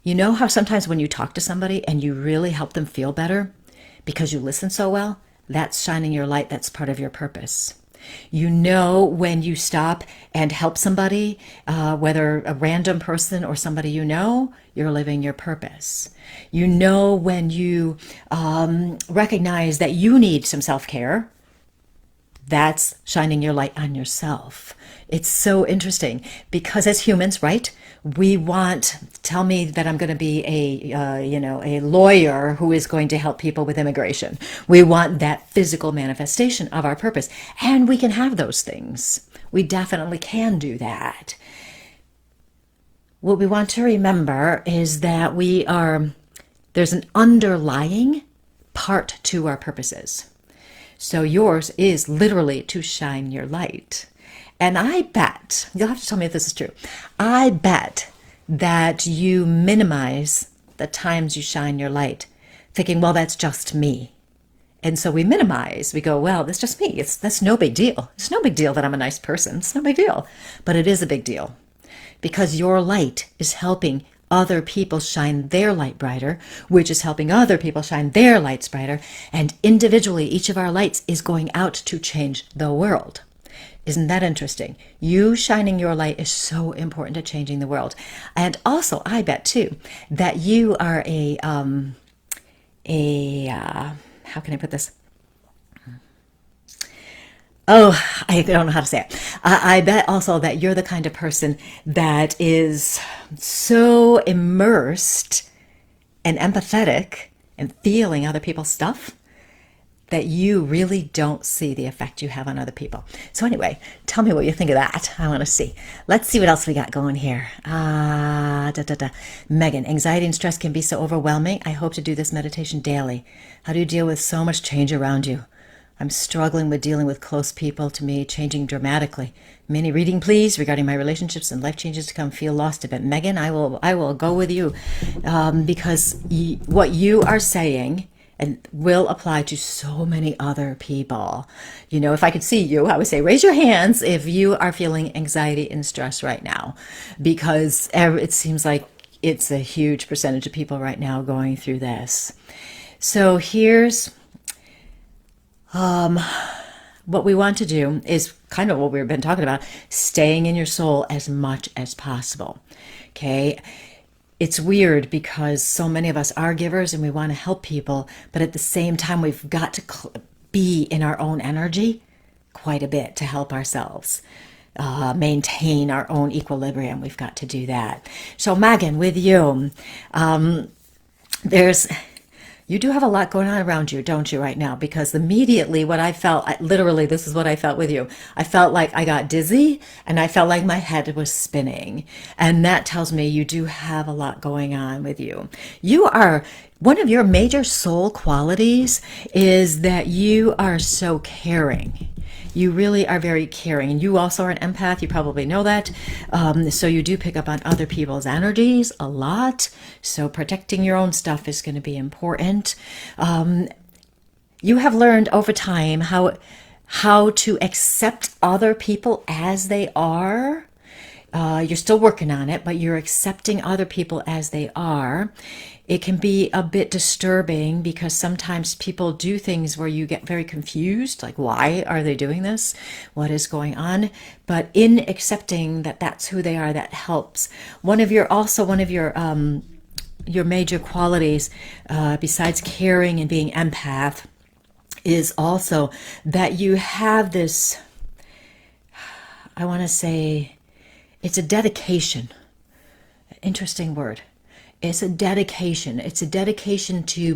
You know how sometimes when you talk to somebody and you really help them feel better because you listen so well, that's shining your light. That's part of your purpose. You know when you stop and help somebody, whether a random person or somebody you know, you're living your purpose. You know when you recognize that you need some self-care, That's shining your light on yourself. It's so interesting because as humans, right, we want, tell me that I'm going to be a lawyer who is going to help people with immigration. We want that physical manifestation of our purpose. And we can have those things. We definitely can do that. What we want to remember is that there's an underlying part to our purposes. So yours is literally to shine your light. And I bet, you'll have to tell me if this is true, I bet that you minimize the times you shine your light, thinking, well, that's just me. And so we minimize. We go, well, that's just me. That's no big deal. It's no big deal that I'm a nice person. It's no big deal. But it is a big deal because your light is helping other people shine their light brighter, which is helping other people shine their lights brighter. And individually, each of our lights is going out to change the world. Isn't that interesting? You shining your light is so important to changing the world. And also, I bet too, that you are how can I put this? Oh, I don't know how to say it. I bet also that you're the kind of person that is so immersed and empathetic and feeling other people's stuff that you really don't see the effect you have on other people. So anyway, tell me what you think of that. I want to see. Let's see what else we got going here. Megan, anxiety and stress can be so overwhelming. I hope to do this meditation daily. How do you deal with so much change around you? I'm struggling with dealing with close people to me changing dramatically. Mini reading, please, regarding my relationships and life changes to come. Feel lost a bit. Megan, I will go with you because what you are saying and will apply to so many other people. You know, if I could see you, I would say raise your hands if you are feeling anxiety and stress right now, because it seems like it's a huge percentage of people right now going through this. So here's what we want to do is kind of what we've been talking about, staying in your soul as much as possible. Okay. It's weird because so many of us are givers and we want to help people, but at the same time, we've got to be in our own energy quite a bit to help ourselves maintain our own equilibrium. We've got to do that. So Megan, with you, you do have a lot going on around you, don't you, right now? Because immediately what I felt, literally, this is what I felt with you. I felt like I got dizzy and I felt like my head was spinning. And that tells me you do have a lot going on with you. One of your major soul qualities is that you are so caring. You really are very caring. And you also are an empath. You probably know that. So you do pick up on other people's energies a lot. So protecting your own stuff is going to be important. You have learned over time how to accept other people as they are. You're still working on it, but you're accepting other people as they are. It can be a bit disturbing because sometimes people do things where you get very confused, like why are they doing this? What is going on? But in accepting that that's who they are, that helps. One of your major qualities, besides caring and being empath, is also that you have this, I want to say, it's a dedication. Interesting word. It's a dedication. It's a dedication to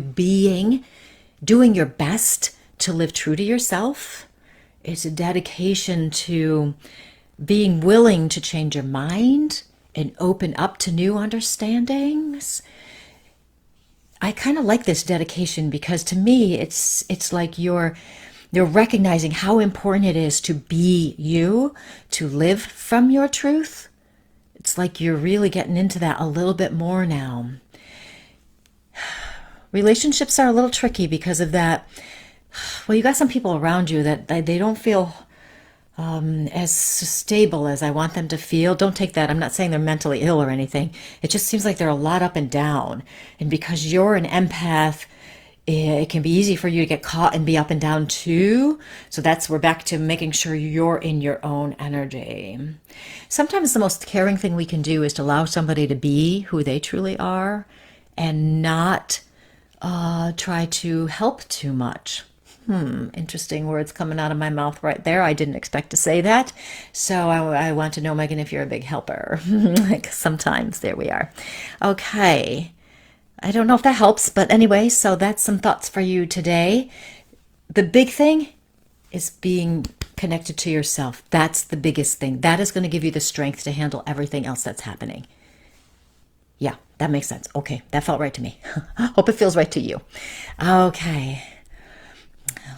doing your best to live true to yourself. It's a dedication to being willing to change your mind and open up to new understandings. I kind of like this dedication because to me, it's like you're recognizing how important it is to be you, to live from your truth. It's like you're really getting into that a little bit more now. Relationships are a little tricky because of that. Well, you got some people around you that they don't feel as stable as I want them to feel. Don't take that. I'm not saying they're mentally ill or anything. It just seems like they're a lot up and down. And because you're an empath, it can be easy for you to get caught and be up and down too. So we're back to making sure you're in your own energy. Sometimes the most caring thing we can do is to allow somebody to be who they truly are and not try to help too much. Interesting words coming out of my mouth right there. I didn't expect to say that. So I want to know, Megan, if you're a big helper. Like sometimes, there we are. Okay. I don't know if that helps, but anyway, so that's some thoughts for you today. The big thing is being connected to yourself. That's the biggest thing. That is going to give you the strength to handle everything else that's happening. Yeah, that makes sense. Okay, that felt right to me. Hope it feels right to you. Okay.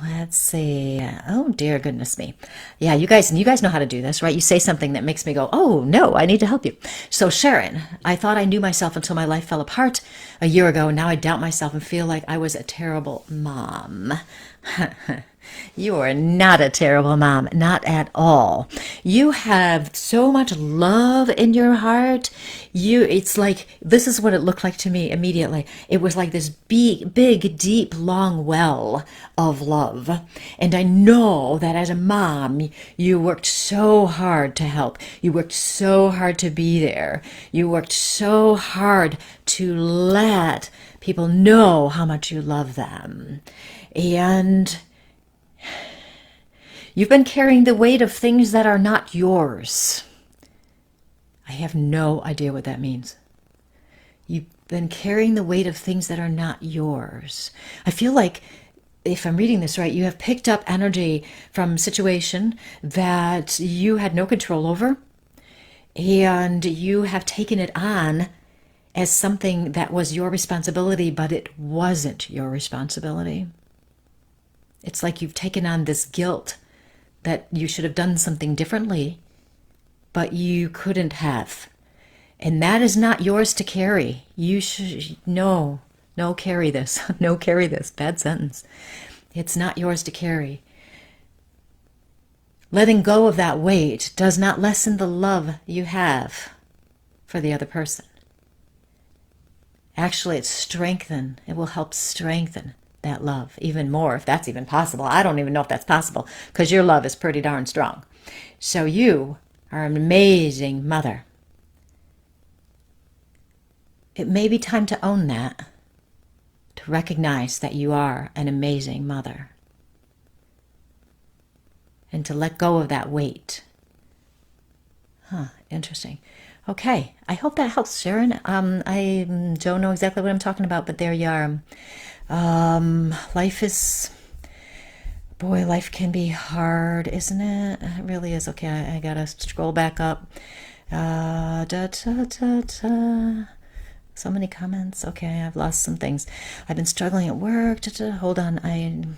Let's see. Oh dear goodness me. Yeah, you guys know how to do this, right? You say something that makes me go, "Oh, no, I need to help you." So Sharon, I thought I knew myself until my life fell apart a year ago. Now I doubt myself and feel like I was a terrible mom. You are not a terrible mom, not at all. You have so much love in your heart. It's like, this is what it looked like to me immediately. It was like this big, deep, long well of love. And I know that as a mom, you worked so hard to help. You worked so hard to be there. You worked so hard to let people know how much you love them. And you've been carrying the weight of things that are not yours. I have no idea what that means. You've been carrying the weight of things that are not yours. I feel like, if I'm reading this right, you have picked up energy from a situation that you had no control over, and you have taken it on as something that was your responsibility, but it wasn't your responsibility. It's like you've taken on this guilt that you should have done something differently, but you couldn't have. And that is not yours to carry. You should, no, carry this. No, carry this. Bad sentence. It's not yours to carry. Letting go of that weight does not lessen the love you have for the other person. Actually, it will help strengthen that love even more, if that's even possible. I don't even know if that's possible, because your love is pretty darn strong. So you are an amazing mother. It may be time to own that, to recognize that you are an amazing mother, and to let go of that weight. Interesting. Okay, I hope that helps, Sharon. I don't know exactly what I'm talking about, but there you are. Life can be hard, isn't it? It really is. Okay, I gotta scroll back up. So many comments. Okay, I've lost some things. I've been struggling at work. Hold on.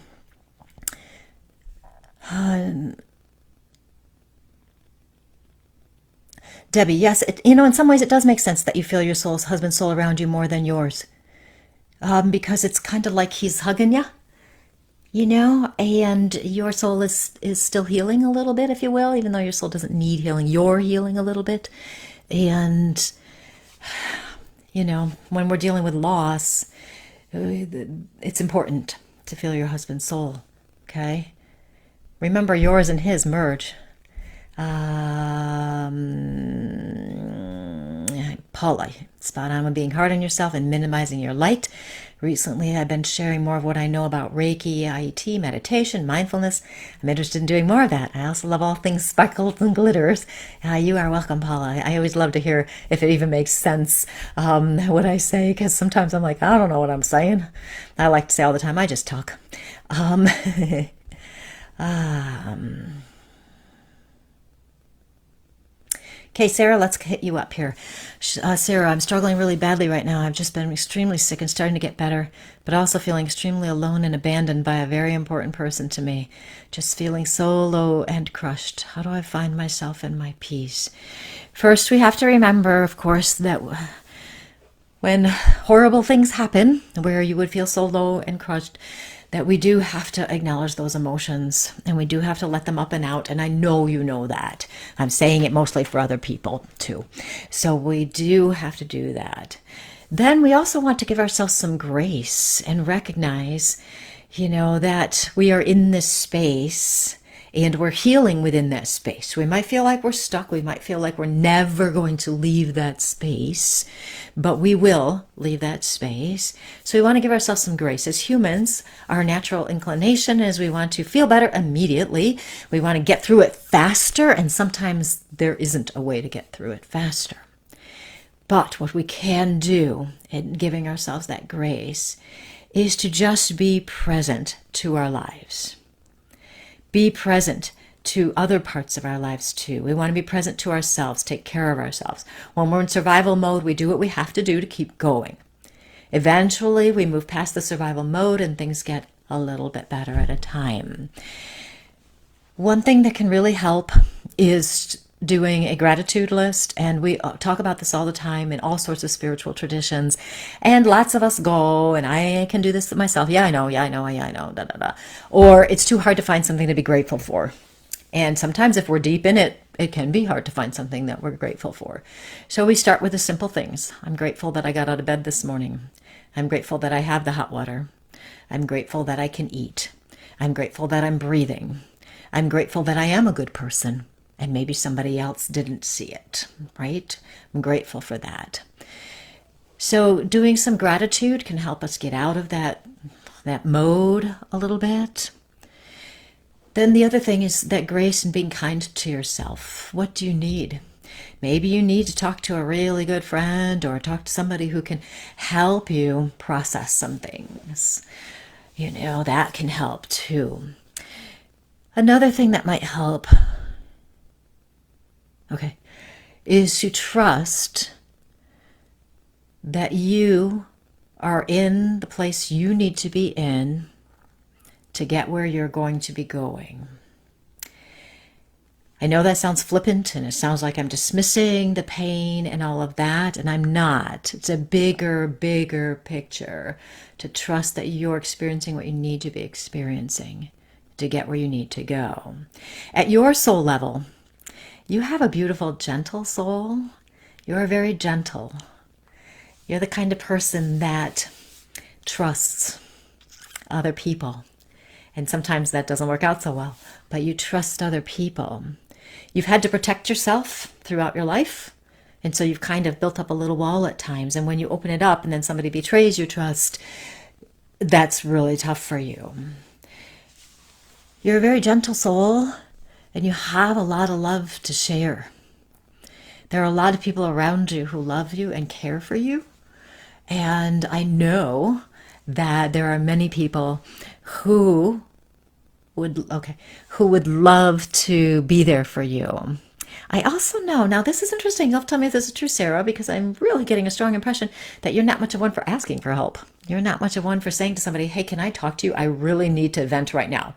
Debbie, yes, in some ways it does make sense that you feel your husband's soul around you more than yours. Because it's kind of like he's hugging you, and your soul is still healing a little bit, if you will, even though your soul doesn't need healing. You're healing a little bit. And, when we're dealing with loss, it's important to feel your husband's soul, okay? Remember, yours and his merge. Paula, spot on with being hard on yourself and minimizing your light. Recently, I've been sharing more of what I know about Reiki, IET, meditation, mindfulness. I'm interested in doing more of that. I also love all things sparkles and glitters. You are welcome, Paula. I always love to hear if it even makes sense, what I say, because sometimes I'm like, I don't know what I'm saying. I like to say all the time, I just talk. Okay, Sarah, let's hit you up here. Sarah, I'm struggling really badly right now. I've just been extremely sick and starting to get better, but also feeling extremely alone and abandoned by a very important person to me. Just feeling so low and crushed. How do I find myself and my peace? First, we have to remember, of course, that when horrible things happen, where you would feel so low and crushed, that we do have to acknowledge those emotions, and we do have to let them up and out. And I know you know that. I'm saying it mostly for other people too. So we do have to do that. Then we also want to give ourselves some grace and recognize, that we are in this space And we're healing within that space. We might feel like we're stuck. We might feel like we're never going to leave that space, but we will leave that space. So we want to give ourselves some grace. As humans, our natural inclination is we want to feel better immediately. We want to get through it faster, and sometimes there isn't a way to get through it faster. But what we can do in giving ourselves that grace is to just be present to our lives. Be present to other parts of our lives too. We want to be present to ourselves, take care of ourselves. When we're in survival mode, we do what we have to do to keep going. Eventually, we move past the survival mode and things get a little bit better at a time. One thing that can really help is doing a gratitude list, and we talk about this all the time in all sorts of spiritual traditions, and lots of us go, and I can do this myself. Yeah, I know, da, da, da. Or it's too hard to find something to be grateful for. And sometimes if we're deep in it, it can be hard to find something that we're grateful for. So we start with the simple things. I'm grateful that I got out of bed this morning. I'm grateful that I have the hot water. I'm grateful that I can eat. I'm grateful that I'm breathing. I'm grateful that I am a good person, and maybe somebody else didn't see it, right? I'm grateful for that. So doing some gratitude can help us get out of that mode a little bit. Then the other thing is that grace and being kind to yourself. What do you need? Maybe you need to talk to a really good friend or talk to somebody who can help you process some things. That can help too. Another thing that might help, is to trust that you are in the place you need to be in to get where you're going to be going. I know that sounds flippant and it sounds like I'm dismissing the pain and all of that, and I'm not. It's a bigger picture to trust that you're experiencing what you need to be experiencing to get where you need to go. At your soul level, you have a beautiful, gentle soul. You're very gentle. You're the kind of person that trusts other people. And sometimes that doesn't work out so well, but you trust other people. You've had to protect yourself throughout your life, and so you've kind of built up a little wall at times. And when you open it up and then somebody betrays your trust, that's really tough for you. You're a very gentle soul, and you have a lot of love to share. There are a lot of people around you who love you and care for you. And I know that there are many people who would love to be there for you. I also know, now this is interesting, you'll tell me if this is true, Sarah, because I'm really getting a strong impression that you're not much of one for asking for help. You're not much of one for saying to somebody, hey, can I talk to you? I really need to vent right now.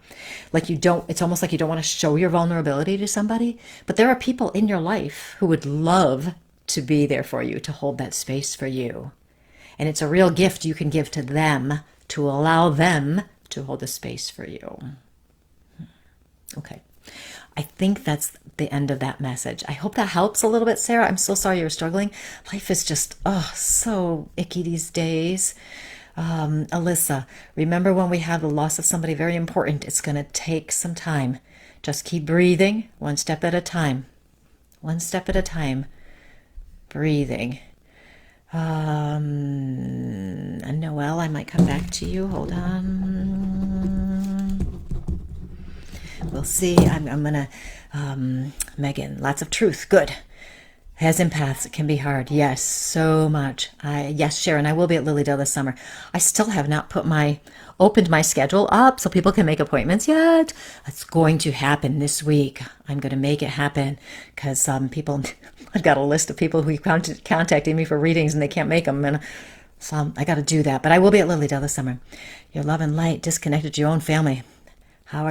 It's almost like you don't want to show your vulnerability to somebody, but there are people in your life who would love to be there for you, to hold that space for you. And it's a real gift you can give to them to allow them to hold a space for you. Okay. I think that's the end of that message. I hope that helps a little bit, Sarah. I'm so sorry you're struggling. Life is just, so icky these days. Alyssa, remember when we have the loss of somebody very important, it's going to take some time. Just keep breathing, one step at a time. One step at a time. Breathing. And Noelle, I might come back to you. Hold on. We'll see. I'm going to, Megan, lots of truth. Good. As empaths, it can be hard. Yes, so much. Yes, Sharon, I will be at Lilydale this summer. I still have not opened my schedule up so people can make appointments yet. It's going to happen this week. I'm going to make it happen because people, I've got a list of people who contacting me for readings and they can't make them. And so I got to do that. But I will be at Lilydale this summer. Your love and light disconnected to your own family. How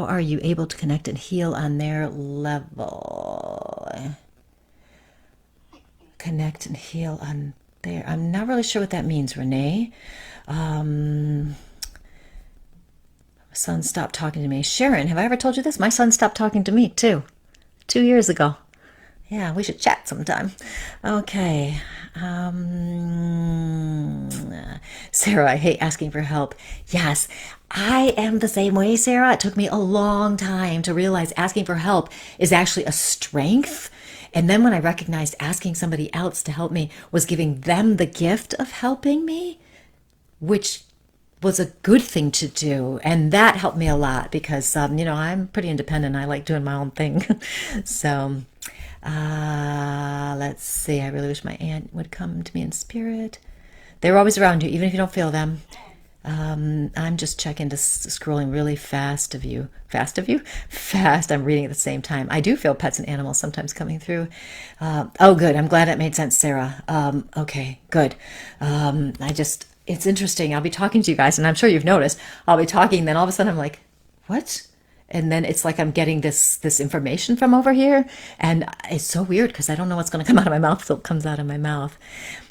are you able to connect and heal on their level? Connect and heal on there. I'm not really sure what that means, Renee. My son stopped talking to me. Sharon, have I ever told you this? My son stopped talking to me too. 2 years ago. Yeah, we should chat sometime. Okay. Sarah, I hate asking for help. Yes, I am the same way, Sarah. It took me a long time to realize asking for help is actually a strength. And then when I recognized asking somebody else to help me was giving them the gift of helping me, which was a good thing to do. And that helped me a lot because, I'm pretty independent. I like doing my own thing. So, let's see. I really wish my aunt would come to me in spirit. They're always around you, even if you don't feel them. I'm just checking to scrolling really fast of you. Fast of you? Fast. I'm reading at the same time. I do feel pets and animals sometimes coming through. Oh, good. I'm glad it made sense, Sarah. Okay, good. It's interesting. I'll be talking to you guys, and I'm sure you've noticed. I'll be talking, then all of a sudden I'm like, what? And then it's like I'm getting this information from over here, and it's so weird because I don't know what's going to come out of my mouth, so it comes out of my mouth.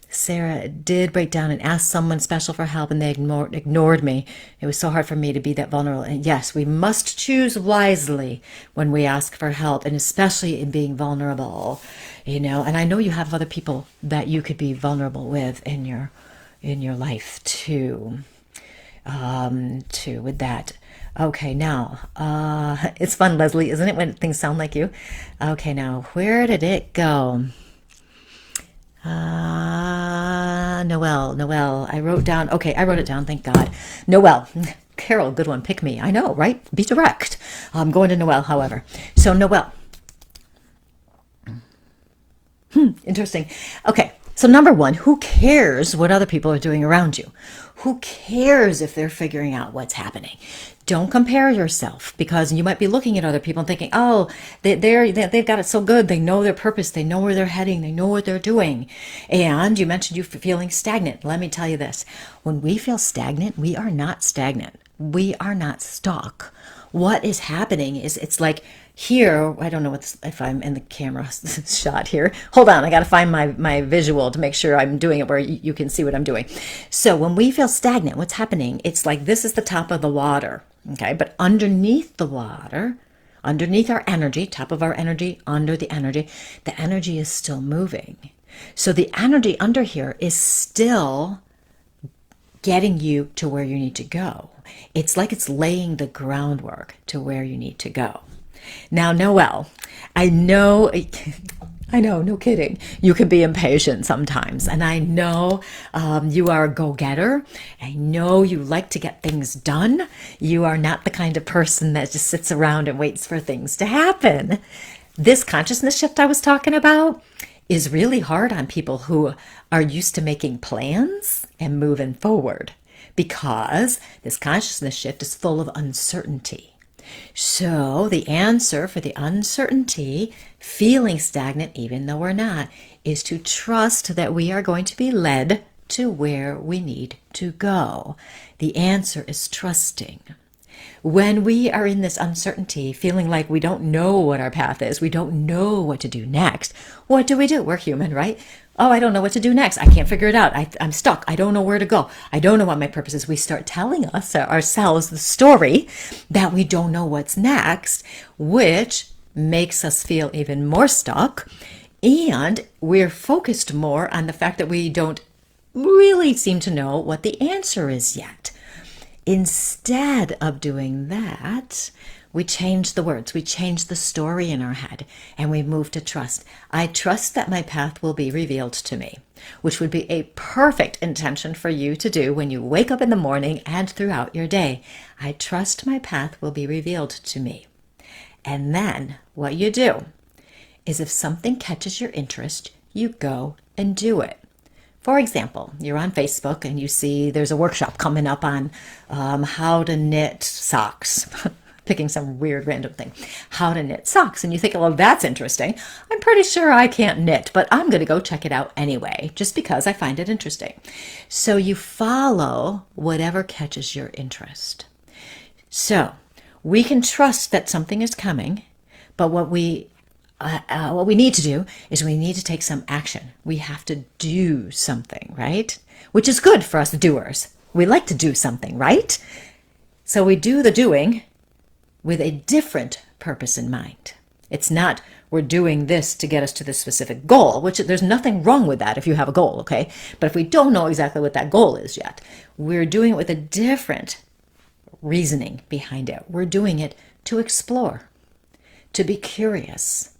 Sarah did break down and ask someone special for help, and they ignored me. It was so hard for me to be that vulnerable. And yes, we must choose wisely when we ask for help, and especially in being vulnerable. And I know you have other people that you could be vulnerable with in your life too. With that. Okay, now, it's fun, Leslie, isn't it, when things sound like you? Okay, now, where did it go? Noelle, I wrote it down, thank God. Noelle, Carol, good one, pick me. I know, right? Be direct. I'm going to Noelle, however. So, Noelle. Interesting. Okay, so number one, who cares what other people are doing around you? Who cares if they're figuring out what's happening? Don't compare yourself, because you might be looking at other people and thinking, oh, they've got it so good. They know their purpose. They know where they're heading. They know what they're doing. And you mentioned you feeling stagnant. Let me tell you this. When we feel stagnant, we are not stagnant. We are not stuck. What is happening is it's like here, I don't know if I'm in the camera shot here. Hold on, I got to find my visual to make sure I'm doing it where you can see what I'm doing. So when we feel stagnant, what's happening? It's like this is the top of the water, okay? But underneath the water, underneath our energy, top of our energy, under the energy is still moving. So the energy under here is still getting you to where you need to go. It's like it's laying the groundwork to where you need to go. Now, Noelle, I know, no kidding. You can be impatient sometimes. And I know you are a go-getter. I know you like to get things done. You are not the kind of person that just sits around and waits for things to happen. This consciousness shift I was talking about is really hard on people who are used to making plans and moving forward, because this consciousness shift is full of uncertainty. So the answer for the uncertainty, feeling stagnant even though we're not, is to trust that we are going to be led to where we need to go. The answer is trusting. When we are in this uncertainty, feeling like we don't know what our path is, we don't know what to do next, what do? We're human, right? Oh, I don't know what to do next. I can't figure it out. I'm stuck. I don't know where to go. I don't know what my purpose is. We start telling ourselves the story that we don't know what's next, which makes us feel even more stuck. And we're focused more on the fact that we don't really seem to know what the answer is yet. Instead of doing that, we change the words, we change the story in our head, and we move to trust. I trust that my path will be revealed to me, which would be a perfect intention for you to do when you wake up in the morning and throughout your day. I trust my path will be revealed to me. And then what you do is, if something catches your interest, you go and do it. For example, you're on Facebook and you see there's a workshop coming up on how to knit socks. Picking some weird random thing. How to knit socks. And you think, well, that's interesting. I'm pretty sure I can't knit, but I'm going to go check it out anyway, just because I find it interesting. So you follow whatever catches your interest. So we can trust that something is coming, but what we need to do is we need to take some action. We have to do something, right? Which is good for us doers. We like to do something, right? So we do the doing with a different purpose in mind. It's not we're doing this to get us to this specific goal, which there's nothing wrong with that if you have a goal, okay? But if we don't know exactly what that goal is yet, we're doing it with a different reasoning behind it. We're doing it to explore, to be curious,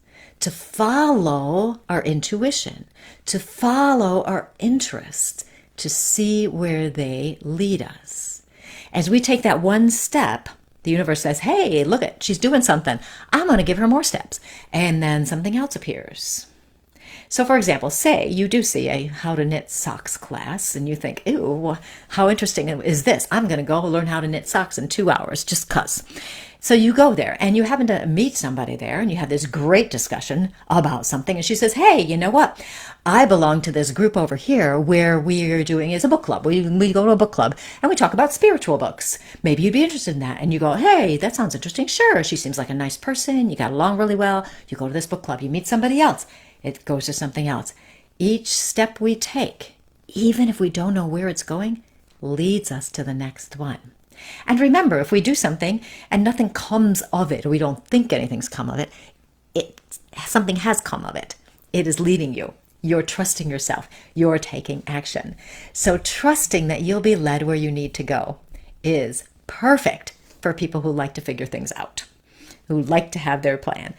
to follow our intuition, to follow our interests, to see where they lead us. As we take that one step, the universe says, hey, look at, she's doing something. I'm going to give her more steps. And then something else appears. So for example, say you do see a how to knit socks class and you think, ew, how interesting is this? I'm going to go learn how to knit socks in 2 hours just 'cause. So you go there and you happen to meet somebody there and you have this great discussion about something. And she says, hey, you know what? I belong to this group over here where we're doing is a book club. We go to a book club and we talk about spiritual books. Maybe you'd be interested in that. And you go, hey, that sounds interesting. Sure. She seems like a nice person. You got along really well. You go to this book club. You meet somebody else. It goes to something else. Each step we take, even if we don't know where it's going, leads us to the next one. And remember, if we do something and nothing comes of it, or we don't think anything's come of it, something has come of it. It is leading you. You're trusting yourself. You're taking action. So trusting that you'll be led where you need to go is perfect for people who like to figure things out, who like to have their plan.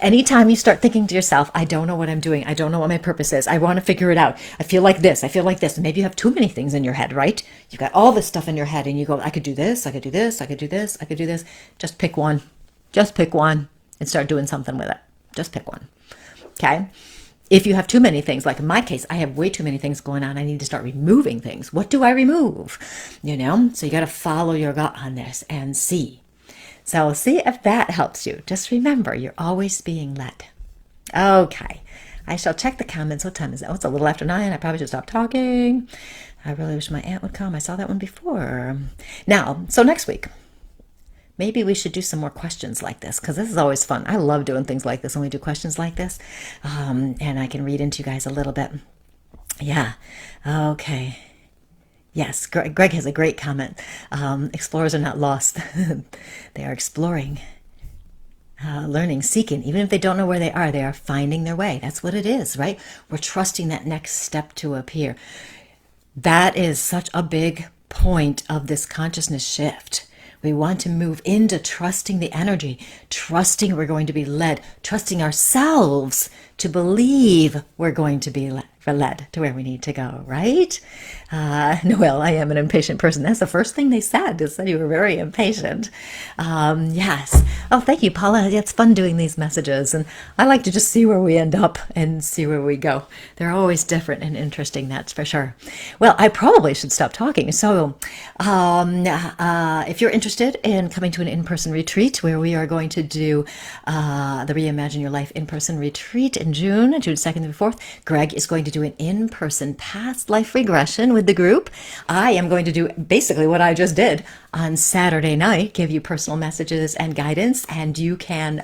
Anytime you start thinking to yourself, I don't know what I'm doing. I don't know what my purpose is. I want to figure it out. I feel like this. I feel like this. Maybe you have too many things in your head, right? You've got all this stuff in your head and you go, I could do this. I could do this. I could do this. I could do this. Just pick one. Just pick one and start doing something with it. Just pick one. Okay. If you have too many things, like in my case, I have way too many things going on. I need to start removing things. What do I remove? So you got to follow your gut on this and see. So see if that helps you. Just remember, you're always being led. Okay. I shall check the comments. What time is it? Oh, it's a little after 9. I probably should stop talking. I really wish my aunt would come. I saw that one before. Now, so next week, maybe we should do some more questions like this because this is always fun. I love doing things like this when we do questions like this. And I can read into you guys a little bit. Yeah. Okay. Yes, Greg has a great comment. Explorers are not lost. They are exploring, learning, seeking. Even if they don't know where they are finding their way. That's what it is, right? We're trusting that next step to appear. That is such a big point of this consciousness shift. We want to move into trusting the energy, trusting we're going to be led, trusting ourselves to believe we're going to be led to where we need to go, right? Noelle, I am an impatient person. That's the first thing they said. They said you were very impatient. Yes. Oh, thank you, Paula. It's fun doing these messages. And I like to just see where we end up and see where we go. They're always different and interesting, that's for sure. Well, I probably should stop talking. So if you're interested in coming to an in-person retreat where we are going to do the Reimagine Your Life in-person retreat in June 2nd through 4th, Greg is going to do an in-person past life regression with the group. I am going to do basically what I just did on Saturday night, give you personal messages and guidance, and you can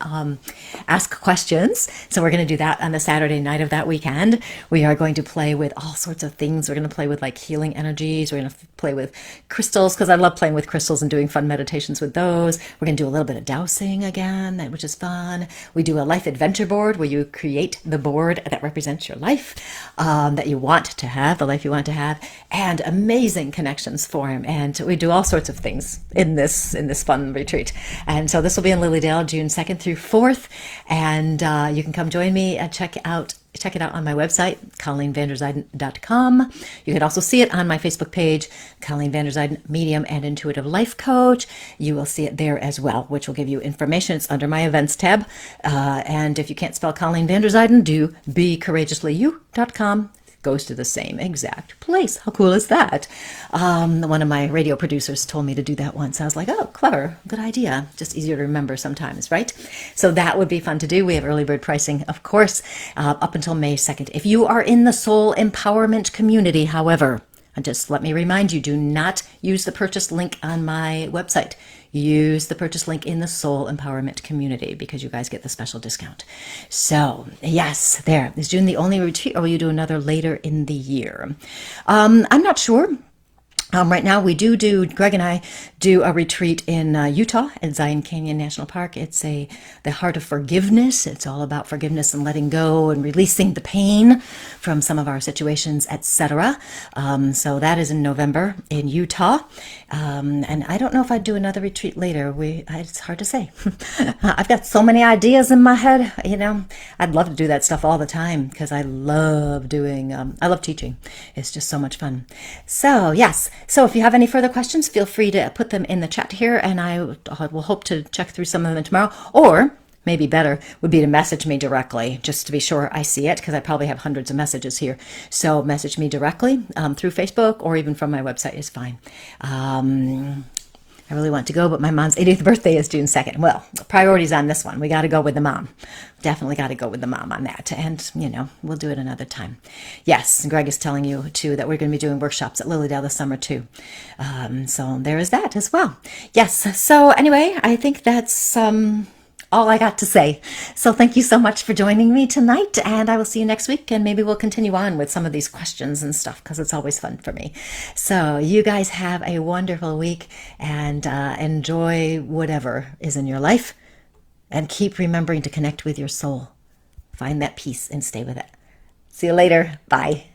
ask questions. So we're going to do that on the Saturday night of that weekend. We are going to play with all sorts of things. We're going to play with like healing energies. We're going to play with crystals because I love playing with crystals and doing fun meditations with those. We're going to do a little bit of dowsing again, which is fun. We do a life adventure board where you create the board that represents your life that you want to have, the life you want to have, and amazing connections form. And we do all sorts of things in this fun retreat. And so this will be in Lilydale, June 2nd through 4th. And you can come join me and check it out on my website, ColleenVanderzijden.com. You can also see it on my Facebook page, Colleen Vanderzijden, Medium and Intuitive Life Coach. You will see it there as well, which will give you information. It's under my events tab. And if you can't spell Colleen Vanderzijden, do BeCourageouslyYou.com. Goes to the same exact place. How cool is that? One of my radio producers told me to do that once. I was like, oh, clever, good idea. Just easier to remember sometimes, right? So that would be fun to do. We have early bird pricing, of course, up until May 2nd. If you are in the soul empowerment community, however, and just let me remind you, do not use the purchase link on my website. Use the purchase link in the Soul Empowerment community because you guys get the special discount. So yes, there. Is June the only retreat or will you do another later in the year? I'm not sure. Right now, Greg and I do a retreat in Utah at Zion Canyon National Park. It's the heart of forgiveness. It's all about forgiveness and letting go and releasing the pain from some of our situations, etc. So that is in November in Utah. And I don't know if I'd do another retreat later. It's hard to say. I've got so many ideas in my head, I'd love to do that stuff all the time because I love teaching. It's just so much fun. So, yes. So if you have any further questions, feel free to put them in the chat here, and I will hope to check through some of them tomorrow. Or maybe better would be to message me directly, just to be sure I see it, because I probably have hundreds of messages here. So message me directly through Facebook, or even from my website is fine. I really want to go, but my mom's 80th birthday is June 2nd. Well, priorities on this one. We got to go with the mom. Definitely got to go with the mom on that. And, we'll do it another time. Yes, Greg is telling you, too, that we're going to be doing workshops at Lilydale this summer, too. So there is that as well. Yes, so anyway, I think that's all I got to say. So thank you so much for joining me tonight, and I will see you next week, and maybe we'll continue on with some of these questions and stuff, because it's always fun for me. So you guys have a wonderful week, and enjoy whatever is in your life, and keep remembering to connect with your soul. Find that peace and stay with it. See you later. Bye.